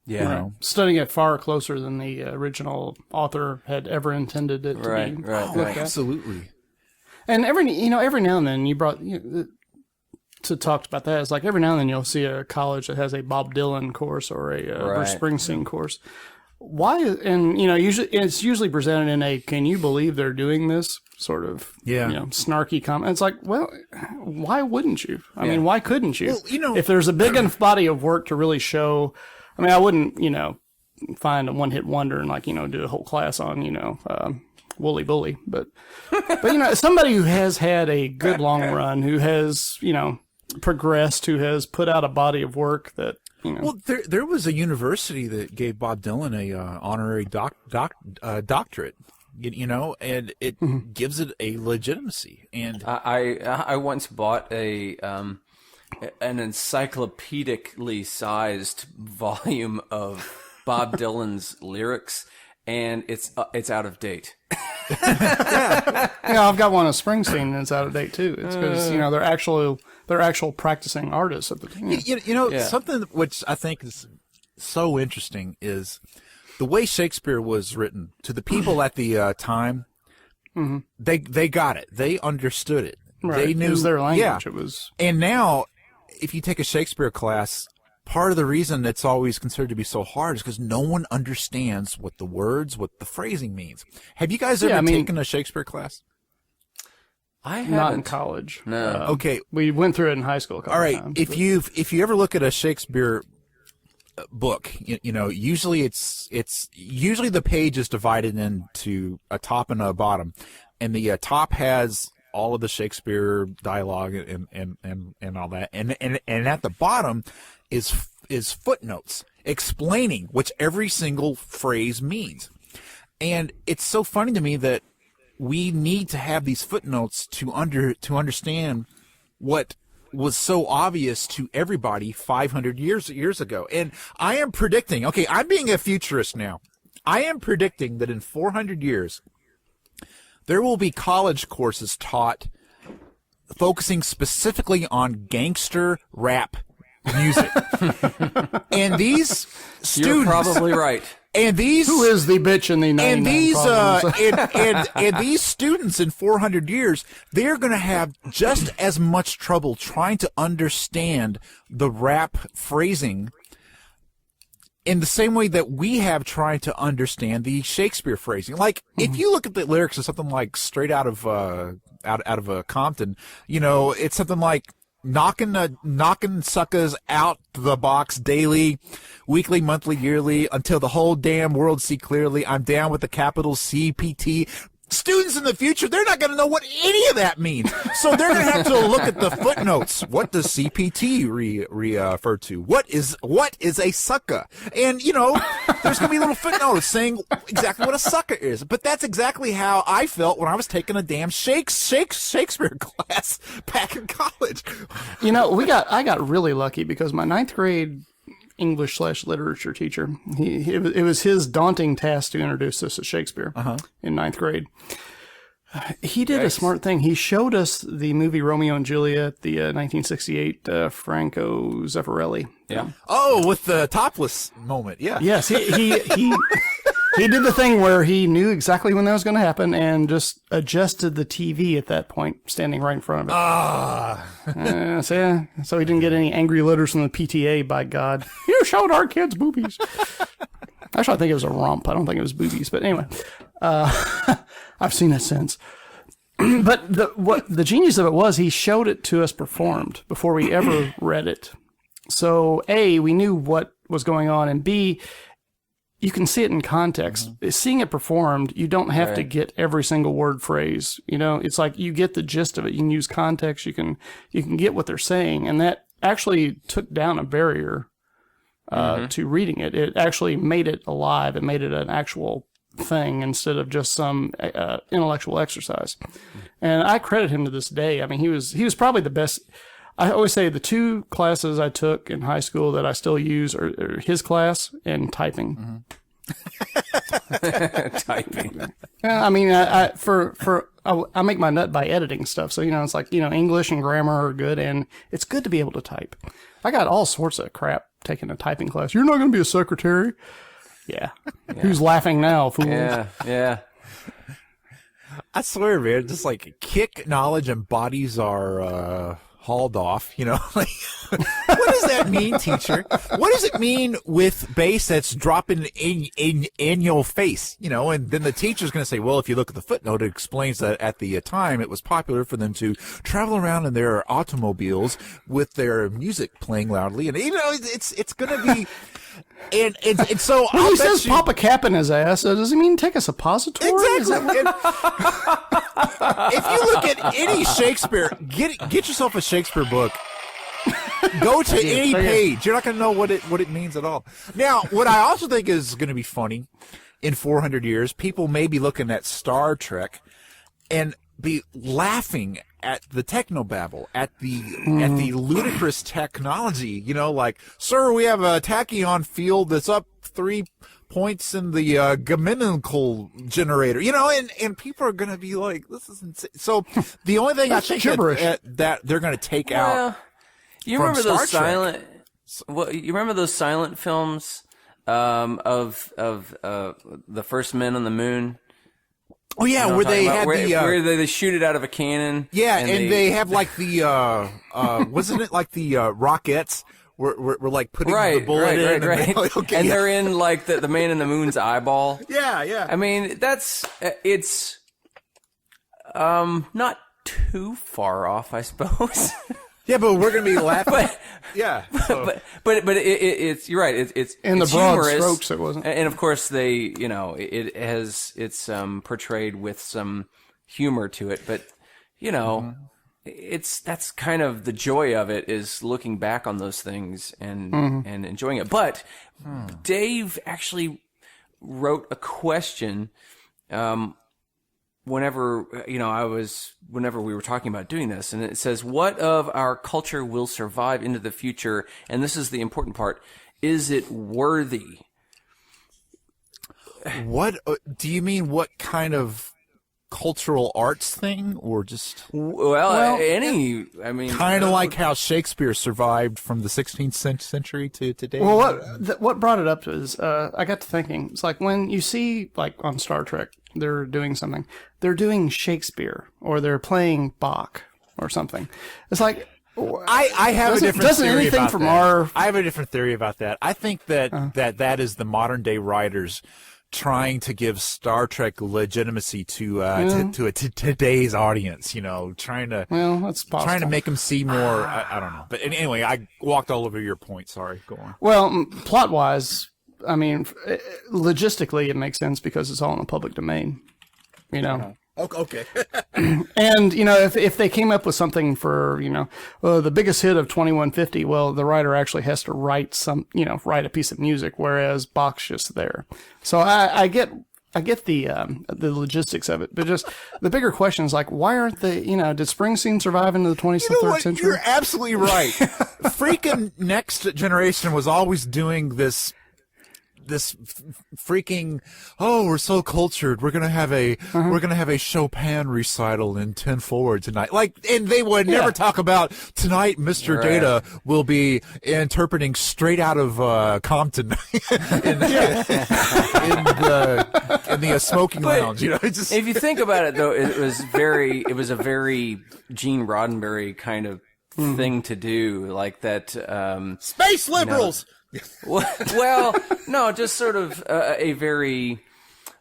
Yeah. You know? Studying it far closer than the original author had ever intended it to be looked at. Absolutely. And every now and then you brought to talk about that. It's like every now and then you'll see a college that has a Bob Dylan course or a Bruce Springsteen course. Why? And usually it's presented in a "Can you believe they're doing this?" sort of snarky comment. It's like, well, why wouldn't you? I mean, why couldn't you? Well, if there's a big enough body of work to really show. I mean, I wouldn't find a one-hit wonder and do a whole class on Wooly Bully, but somebody who has had a good long run, who has progressed, who has put out a body of work that. Well, there was a university that gave Bob Dylan a honorary doctorate, and it gives it a legitimacy. And I once bought an encyclopedically sized volume of Bob Dylan's lyrics, and it's out of date. I've got one of Springsteen, and it's out of date too. It's because they're actual practicing artists at the time. Something which I think is so interesting is the way Shakespeare was written to the people at the time. Mm-hmm. They got it. They understood it. Right. They knew it was their language. Yeah. It was. And now, if you take a Shakespeare class, part of the reason it's always considered to be so hard is because no one understands what the words, what the phrasing means. Have you guys ever taken a Shakespeare class? I haven't. Not in college. No. Okay. We went through it in high school a couple times. If you ever look at a Shakespeare book, usually usually the page is divided into a top and a bottom, and the top has all of the Shakespeare dialogue and all that, and at the bottom is footnotes explaining what every single phrase means. And it's so funny to me that we need to have these footnotes to understand what was so obvious to everybody 500 years ago. And I am predicting, I'm being a futurist now. I am predicting that in 400 years, there will be college courses taught focusing specifically on gangster rap music. And these students... You're probably right. And these... Who is the bitch in the 99 and these students in 400 years, they're going to have just as much trouble trying to understand the rap phrasing in the same way that we have tried to understand the Shakespeare phrasing. Like, if you look at the lyrics of something like straight out of Compton, it's something like knocking suckers out the box daily, weekly, monthly, yearly, until the whole damn world see clearly. I'm down with the capital CPT. Students in the future, they're not going to know what any of that means. So they're going to have to look at the footnotes. What does CPT refer to? What is a sucker? And, there's going to be little footnotes saying exactly what a sucker is. But that's exactly how I felt when I was taking a damn Shakespeare class back in college. I got really lucky because my 9th grade English/literature teacher, it was his daunting task to introduce us to Shakespeare in 9th grade. He did a smart thing. He showed us the movie Romeo and Juliet, the 1968 Franco Zeffirelli. Yeah. Oh, with the topless moment. Yeah. Yes, he did the thing where he knew exactly when that was going to happen and just adjusted the TV at that point, standing right in front of it. So he didn't get any angry letters from the PTA, by God. You showed our kids boobies. Actually, I think it was a romp. I don't think it was boobies. But anyway, I've seen it since. But the genius of it was he showed it to us performed before we ever read it. So A, we knew what was going on, and B, you can see it in context. Seeing it performed, you don't have to get every single word phrase. It's like you get the gist of it. You can use context. You can get what they're saying, and that actually took down a barrier to reading it. It actually made it alive. It made it an actual thing instead of just some intellectual exercise. And I credit him to this day. I mean, he was probably the best. I always say the 2 classes I took in high school that I still use are his class and typing. Typing. Yeah, I mean, I make my nut by editing stuff. So, it's like, English and grammar are good, and it's good to be able to type. I got all sorts of crap taking a typing class. You're not going to be a secretary. Yeah. Who's laughing now, fool? Yeah. I swear, man, just like kick knowledge and bodies are hauled off, Like, what does that mean, teacher? What does it mean with bass that's dropping in your face, And then the teacher's going to say, well, if you look at the footnote, it explains that at the time it was popular for them to travel around in their automobiles with their music playing loudly, and it's going to be. And so when he says pop a cap in his ass, does he mean take a suppository? Exactly. If you look at any Shakespeare, get yourself a Shakespeare book. Go to any page. You're not going to know what it means at all. Now, what I also think is going to be funny in 400 years, people may be looking at Star Trek and be laughing at the technobabble, at the ludicrous technology, like, sir, we have a tachyon field that's up 3 points in the Gaminical generator, and people are going to be like, this is insane. So the only thing I think that they're going to take out. You remember those silent? Well, you remember those silent films of the first men on the moon? Oh yeah, where they had where they shoot it out of a cannon. Yeah, and they have like the wasn't it like the Rockettes? We're like putting the bullet in, right. And they're in like the man in the moon's eyeball. Yeah. I mean, it's not too far off, I suppose. Yeah, but we're gonna be laughing. But it's you're right. It's in the it's broad humorous, strokes. It wasn't, and of course it's portrayed with some humor to it. But that's kind of the joy of it, is looking back on those things and enjoying it. But Dave actually wrote a question. Whenever we were talking about doing this, and it says, what of our culture will survive into the future? And this is the important part. Is it worthy? What do you mean? What kind of cultural arts thing, or just any? I mean, kind of like how Shakespeare survived from the 16th century to today. Well, what brought it up is I got to thinking. It's like when you see, like on Star Trek, they're doing something. They're doing Shakespeare, or they're playing Bach, or something. It's like I have a different theory about that. I have a different theory about that. I think that is the modern day writers trying to give Star Trek legitimacy to today's audience, trying to make them see more. I don't know, but anyway, I walked all over your point. Sorry, go on. Well, plot wise, I mean, logistically, it makes sense because it's all in the public domain. Okay. And if they came up with something for the biggest hit of 2150, well, the writer actually has to write a piece of music, whereas Bach's just there. So I get the logistics of it, but just the bigger question is like, why aren't they? Did Springsteen survive into the 23rd century? You're absolutely right. Freaking Next Generation was always doing this freaking, we're so cultured, we're gonna have a Chopin recital in 10/4 tonight, and they would never talk about tonight Mr. Data will be interpreting Straight Out of Compton in the smoking lounge. If you think about it, though, it was a very Gene Roddenberry kind of thing to do, like that. Space liberals. Well, no, just sort of a very,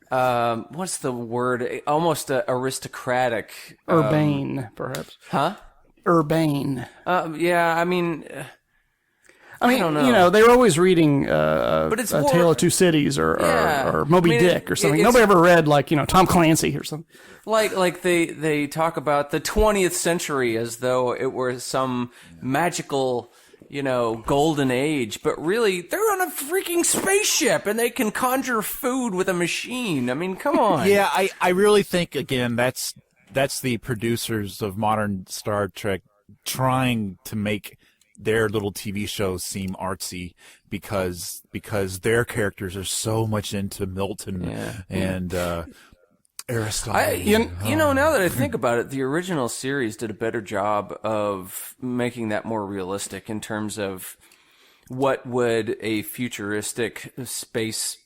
what's the word? Almost aristocratic. Urbane, perhaps. Huh? Urbane. Yeah, I mean, I don't know. They were always reading but it's A Tale of Two Cities or Moby Dick or something. Nobody ever read Tom Clancy or something. Like they talk about the 20th century as though it were some magical golden age, but really they're on a freaking spaceship and they can conjure food with a machine. I mean, come on. Yeah, I really think, again, that's the producers of modern Star Trek trying to make their little TV shows seem artsy because their characters are so much into Milton and Aristotle. You know, now that I think about it, the original series did a better job of making that more realistic in terms of what would a futuristic space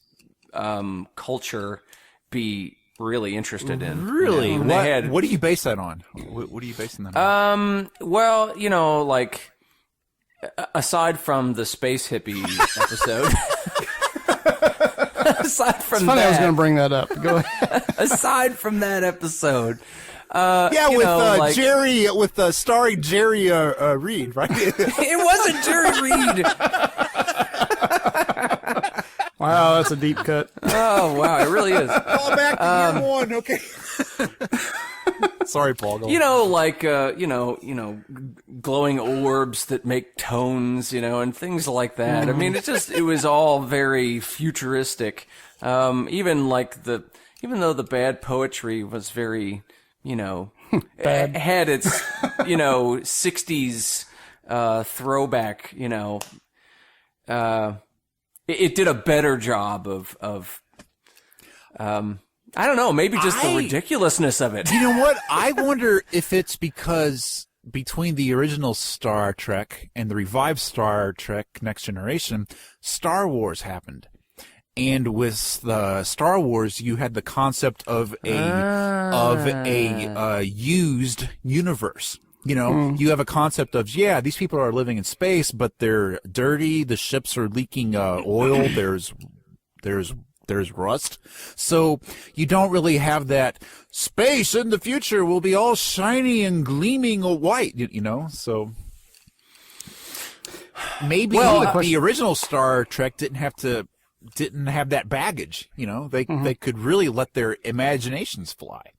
culture be really interested in. Really? You know, What do you base that on? What are you basing that on? Well, you know, like, aside from the space hippie episode. Aside from it's funny that, I was going to bring that up. Go ahead. Aside from that episode. With Jerry, starring Jerry Reed, right? It wasn't Jerry Reed. Wow, that's a deep cut. Oh, wow, it really is. Fall back to year one, okay. Sorry, Paul. You know, like, glowing orbs that make tones, you know, and things like that. I mean, it was all very futuristic. Even though the bad poetry was very, you know, had its, you know, 60s, throwback, you know, it did a better job of I don't know, maybe just the ridiculousness of it. You know what? I wonder if it's because between the original Star Trek and the revived Star Trek Next Generation, Star Wars happened. And with the Star Wars, you had the concept of a used universe. You know, you have a concept of, these people are living in space, but they're dirty. The ships are leaking oil. There's rust. So you don't really have that space in the future will be all shiny and gleaming white, you know? So maybe the original Star Trek didn't have that baggage, you know? They could really let their imaginations fly.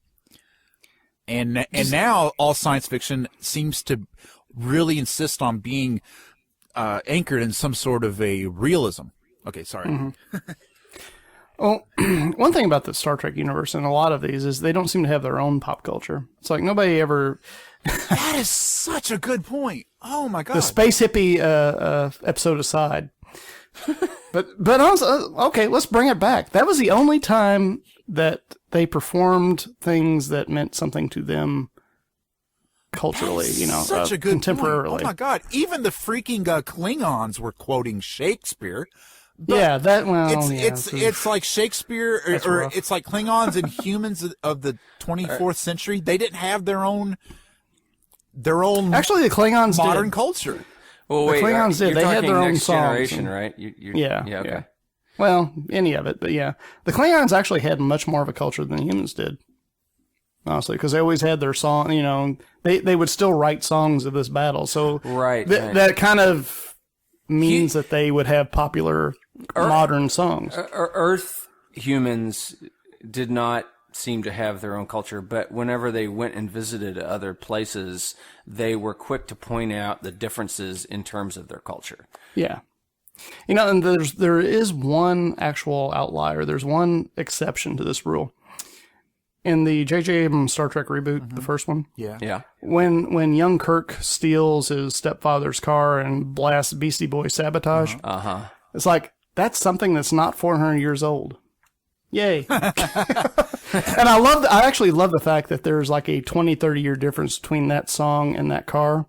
And now all science fiction seems to really insist on being anchored in some sort of a realism. Okay, sorry. Well, one thing about the Star Trek universe and a lot of these is they don't seem to have their own pop culture. It's like nobody ever... That is such a good point. Oh, my God. The space hippie episode aside. But also, okay, let's bring it back. That was the only time that they performed things that meant something to them culturally, you know, such a good contemporarily. Point. Oh, my God. Even the freaking Klingons were quoting Shakespeare. But it's like Shakespeare, or it's like Klingons and humans of the 24th century. They didn't have their own. Actually, the Klingons modern did. culture. Well, wait, the Klingons did. They had their own Next songs. Generation, right? Yeah. Okay. Yeah. Well, any of it, but yeah, the Klingons actually had much more of a culture than the humans did. Honestly, because they always had their song. You know, they would still write songs of this battle. So that kind of means that they would have popular modern songs. Earth humans did not seem to have their own culture, but whenever they went and visited other places, they were quick to point out the differences in terms of their culture. Yeah. You know, and there is one actual outlier. There's one exception to this rule. In the J.J. Abrams Star Trek reboot, the first one. Yeah. When young Kirk steals his stepfather's car and blasts Beastie Boy Sabotage, it's like, that's something that's not 400 years old. Yay. And I actually love the fact that there's like a 20, 30-year difference between that song and that car.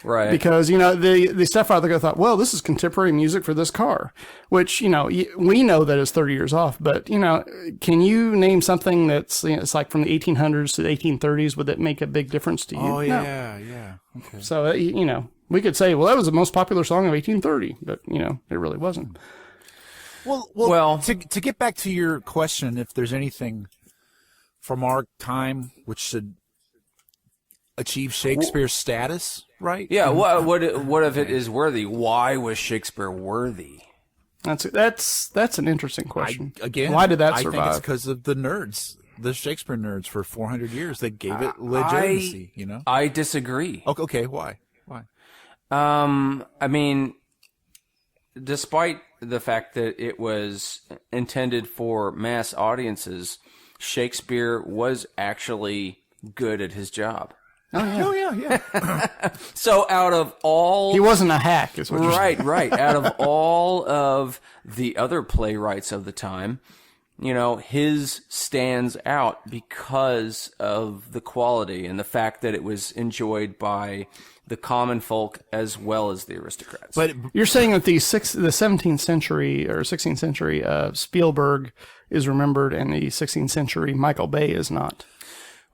Right. Because, you know, the stepfather thought, well, this is contemporary music for this car, which, you know, we know that it's 30 years off, but, you know, can you name something that's, you know, it's like from the 1800s to the 1830s? Would that make a big difference to you? Oh, No. yeah. Okay. So, you know, we could say, well, that was the most popular song of 1830, but, you know, it really wasn't. Well, to get back to your question, if there's anything from our time which should achieve Shakespeare's status, right? Yeah. What if it is worthy? Why was Shakespeare worthy? That's an interesting question. Why did that survive? I think it's because of the nerds, the Shakespeare nerds, for 400 years. They gave it legitimacy. You know. I disagree. Okay. Why? I mean, despite the fact that it was intended for mass audiences, Shakespeare was actually good at his job. Oh yeah. So out of all... He wasn't a hack, is what you're saying. Right. Out of all of the other playwrights of the time, his stands out because of the quality and the fact that it was enjoyed by the common folk as well as the aristocrats. But you're saying that the 17th century or 16th century Spielberg is remembered and the 16th century Michael Bay is not.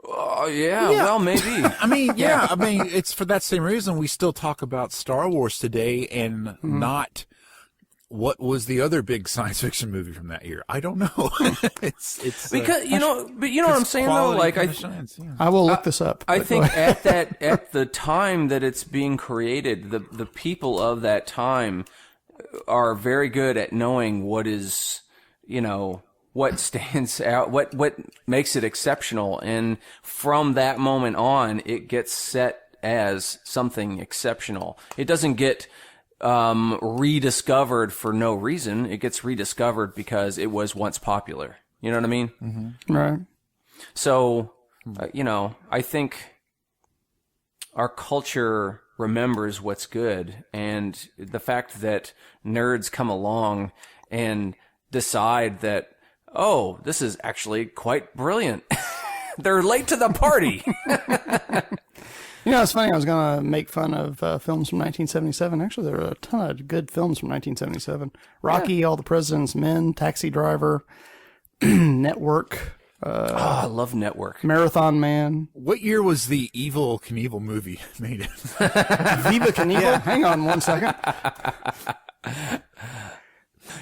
Yeah, well, maybe. I mean, it's for that same reason we still talk about Star Wars today and not what was the other big science fiction movie from that year. I don't know. it's because but you know what I'm saying though. Like I will look this up. I think at the time that it's being created, the people of that time are very good at knowing what is what stands out, what makes it exceptional, and from that moment on, it gets set as something exceptional. It doesn't get rediscovered for no reason. It gets rediscovered because it was once popular. You know what I mean? Mm-hmm. Right. So, I think our culture remembers what's good, and the fact that nerds come along and decide that, oh, this is actually quite brilliant. They're late to the party. It's funny. I was going to make fun of films from 1977. Actually, there are a ton of good films from 1977. Rocky, All the President's Men, Taxi Driver, Network. I love Network. Marathon Man. What year was the Evel Knievel movie made? Viva Knievel? Yeah. Hang on one second.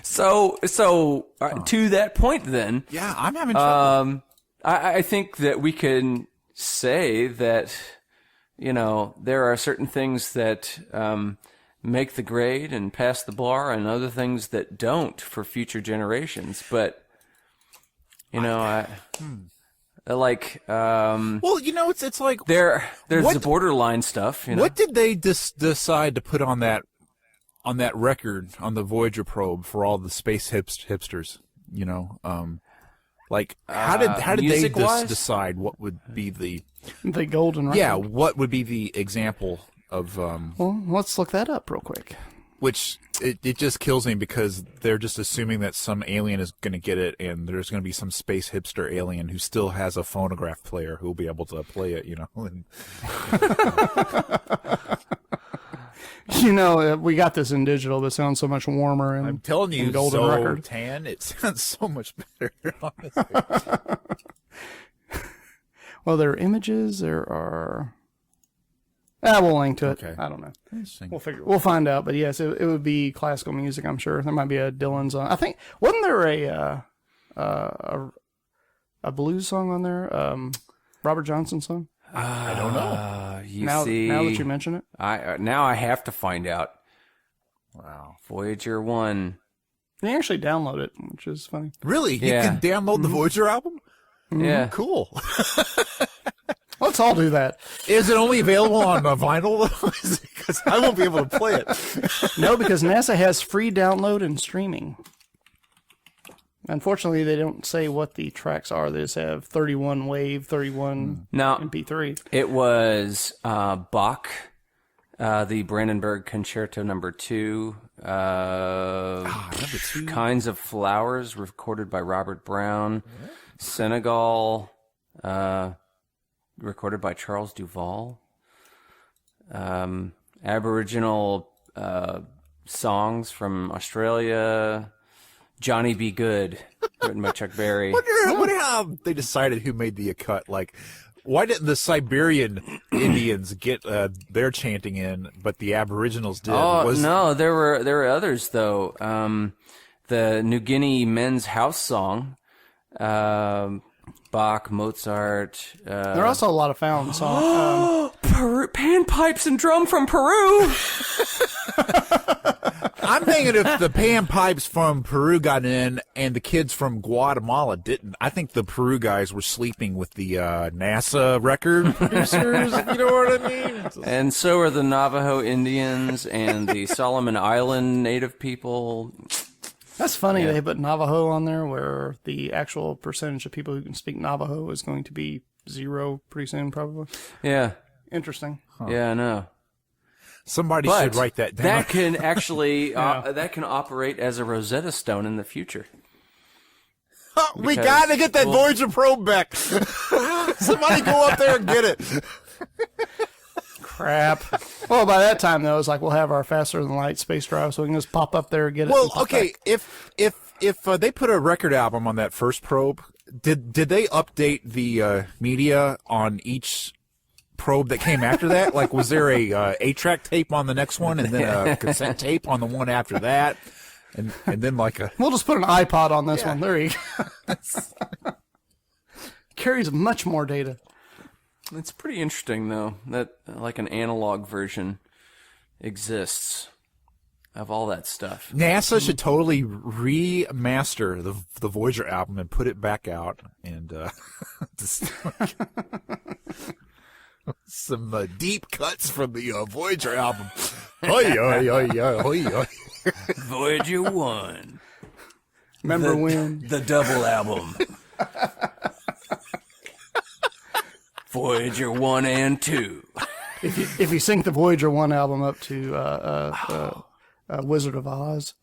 So to that point then. Yeah, I'm having trouble. I think that we can say that, there are certain things that make the grade and pass the bar and other things that don't for future generations. But, well, it's like there's the borderline stuff. What did they decide to put on that record on the Voyager probe for all the space hipsters? How did they decide what would be the golden record? Yeah, what would be the example of? Well, let's look that up real quick. Which it just kills me because they're just assuming that some alien is going to get it, and there's going to be some space hipster alien who still has a phonograph player who will be able to play it. We got this in digital, but it sounds so much warmer. And I'm telling you, golden so record. tan, it sounds so much better. Honestly. Well, there are images. There are. We'll link to it. Okay. I don't know. We'll find out. But yes, it would be classical music. I'm sure there might be a Dylan song. I think wasn't there a blues song on there? Robert Johnson song. I don't know. Now that you mention it, now I have to find out. Wow, Voyager 1. They actually download it, which is funny. Really? You can download the Voyager album? Yeah. Cool. Let's all do that. Is it only available on vinyl? Because I won't be able to play it. No, because NASA has free download and streaming. Unfortunately, they don't say what the tracks are. They just have 31 WAV, 31 MP3. It was Bach, the Brandenburg Concerto No. 2, Kinds of Flowers, recorded by Robert Brown, Senegal, recorded by Charles Duval, Aboriginal songs from Australia, Johnny Be Good, written by Chuck Berry. Wonder how they decided who made the cut. Like, why didn't the Siberian Indians get their chanting in, but the Aboriginals did? No, there were others though. The New Guinea Men's House Song, Bach, Mozart. There are also a lot of found songs. Panpipes and drum from Peru. I'm thinking if the panpipes from Peru got in and the kids from Guatemala didn't, I think the Peru guys were sleeping with the NASA record producers, if you know what I mean? And so are the Navajo Indians and the Solomon Island native people. That's funny. They put Navajo on there where the actual percentage of people who can speak Navajo is going to be 0 pretty soon, probably. Yeah. Interesting. Yeah, I know. Somebody But should write that down. That can actually that can operate as a Rosetta Stone in the future. We got to get that Voyager probe back. Somebody go up there and get it. Crap. Well, by that time, though, it's like we'll have our faster than light space drive, so we can just pop up there and get it. Well, okay, back. if they put a record album on that first probe, did they update the media on each probe that came after that? Like, was there a 8-track tape on the next one, and then a cassette tape on the one after that, and then like a... We'll just put an iPod on this one. There you go. Carries much more data. It's pretty interesting, though, that like an analog version exists of all that stuff. NASA should totally remaster the Voyager album and put it back out, and just some deep cuts from the Voyager album. Oi, oi, oi, oi, oi, oi. Voyager 1. Remember when? The double album. Voyager 1 and 2. If you sync the Voyager 1 album up to Wizard of Oz,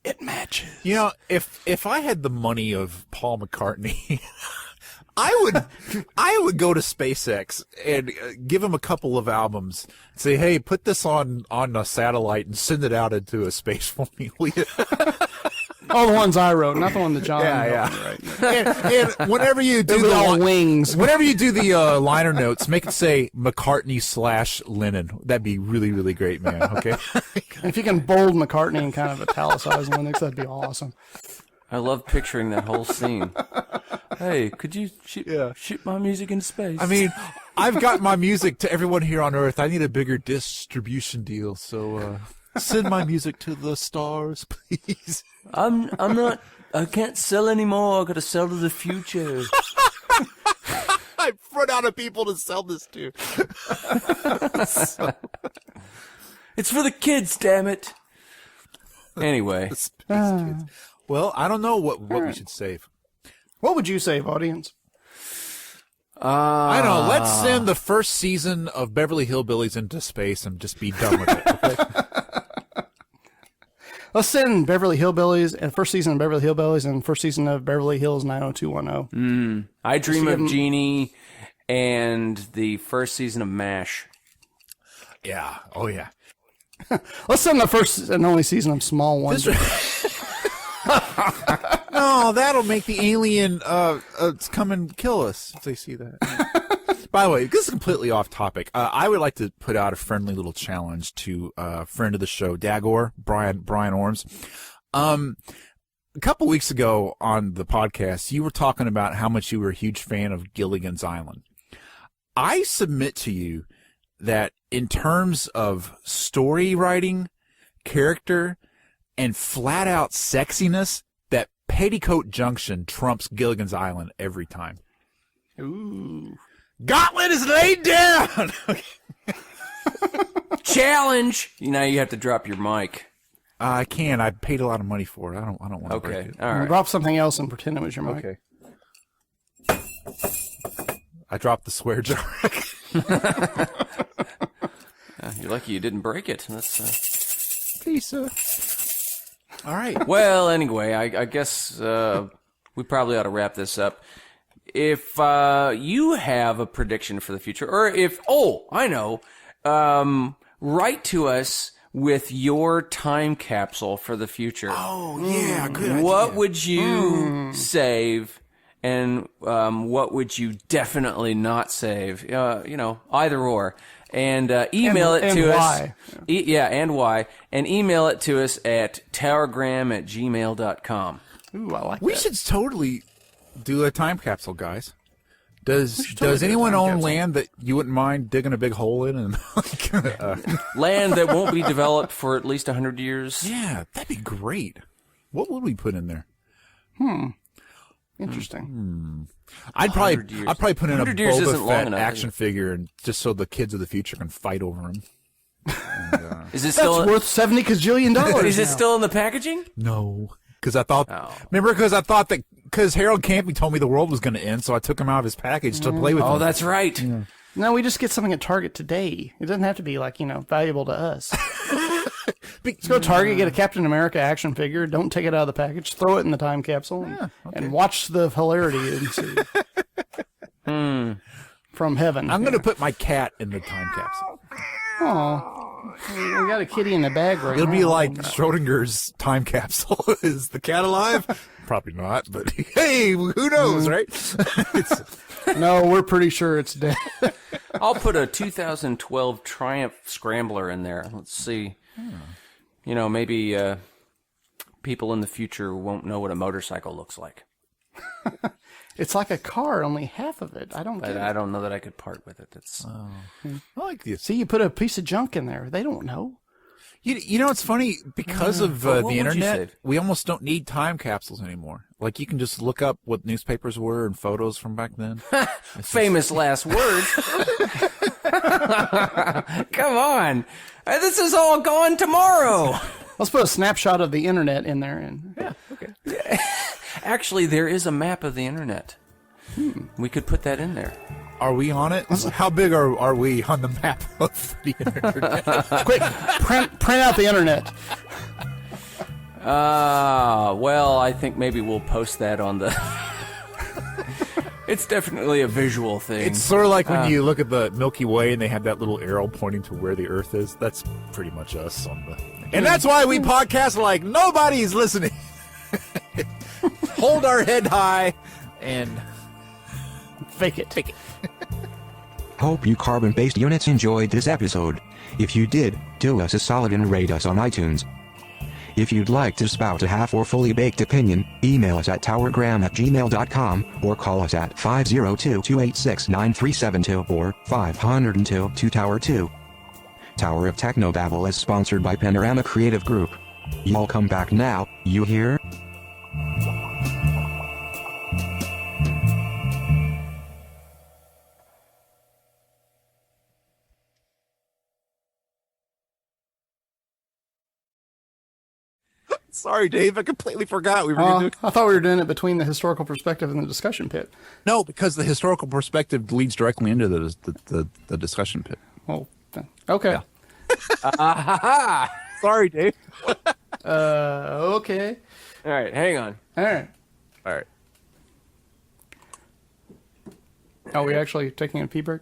it matches. You know, if I had the money of Paul McCartney, I would go to SpaceX and give him a couple of albums. Say, hey, put this on a satellite and send it out into a space for me, will you? All the ones I wrote, not the one that John wrote. Right. And whenever you do wings, whenever you do the liner notes, make it say McCartney/Lennon. That'd be really, really great, man. Okay. If you can bold McCartney and kind of italicize Lennox, that'd be awesome. I love picturing that whole scene. Hey, could you shoot my music into space? I mean, I've got my music to everyone here on Earth. I need a bigger distribution deal, so send my music to the stars, please. I can't sell anymore. I gotta sell to the future. I've run out of people to sell this to. It's for the kids, damn it. Anyway. Kids. Well, I don't know what we should save. What would you save, audience? I don't know. Let's send the first season of Beverly Hillbillies into space and just be done with it. Okay? Let's send Beverly Hillbillies and first season of Beverly Hillbillies and first season of Beverly Hills 90210. I Dream of Jeannie and the first season of MASH. Yeah. Oh, yeah. Let's send the first and only season of Small Wonder. No, that'll make the alien come and kill us if they see that. By the way, this is completely off topic. I would like to put out a friendly little challenge to a friend of the show, Dagor, Brian Orms. A couple weeks ago on the podcast, you were talking about how much you were a huge fan of Gilligan's Island. I submit to you that in terms of story writing, character, and flat-out sexiness, that Petticoat Junction trumps Gilligan's Island every time. Ooh. Gauntlet is laid down! Challenge! Now you have to drop your mic. I can. I paid a lot of money for it. I don't want to break it. All right. Drop something else and pretend it was your mic. Okay. I dropped the swear jar. You're lucky you didn't break it. That's Please, sir. All right. Well, anyway, I guess we probably ought to wrap this up. If you have a prediction for the future, or if, I know, write to us with your time capsule for the future. Oh, yeah, good idea. What would you save, and what would you definitely not save? Either or. And email it to us. And why. And email it to us at towergram@gmail.com. Ooh, I like that. We should totally do a time capsule, guys. Does anyone own land that you wouldn't mind digging a big hole in? And land that won't be developed for at least 100 years? Yeah, that'd be great. What would we put in there? Interesting. I'd probably put in a Boba Fett enough, action figure, and just so the kids of the future can fight over him. Is it still worth $70 gazillion? Is it still in the packaging? No, because I thought. Because Harold Camping told me the world was going to end, so I took him out of his package to play with him. Oh, that's right. Yeah. No, we just get something at Target today. It doesn't have to be like, valuable to us. Let's go to Target, get a Captain America action figure. Don't take it out of the package. Throw it in the time capsule and watch the hilarity ensue. From heaven. I'm going to put my cat in the time capsule. Oh, we got a kitty in the bag right now. It'll be like Schrodinger's time capsule. Is the cat alive? Probably not, but hey, who knows, right? No, we're pretty sure it's dead. I'll put a 2012 Triumph Scrambler in there. Let's see. Maybe people in the future won't know what a motorcycle looks like. It's like a car, only half of it. I don't know that I could part with it. It's I like this. See, you put a piece of junk in there. They don't know. You know, it's funny, because of What the would you internet, save? we almost don't need time capsules anymore. Like, you can just look up what newspapers were and photos from back then. Famous last words. Come on. This is all gone tomorrow. Let's put a snapshot of the internet in there. Yeah, okay. Actually, there is a map of the internet. We could put that in there. Are we on it? How big are we on the map of the internet? Quick, print out the internet. Well, I think maybe we'll post that on the... It's definitely a visual thing. It's sort of like when you look at the Milky Way and they have that little arrow pointing to where the Earth is. That's pretty much us on the... And that's why we podcast like nobody's listening. Hold our head high and... Fake it. Hope you carbon-based units enjoyed this episode. If you did, do us a solid and rate us on iTunes. If you'd like to spout a half or fully baked opinion, email us at towergram@gmail.com or call us at 502-286-9372 or 502-2-Tower-2. Tower of Technobabble is sponsored by Panorama Creative Group. Y'all come back now, you hear? Sorry, Dave. I completely forgot we were going to do... I thought we were doing it between the historical perspective and the discussion pit. No, because the historical perspective leads directly into the discussion pit. Oh, okay. Yeah. Sorry, Dave. Okay. All right, hang on. All right. All right. Are we actually taking a pee break?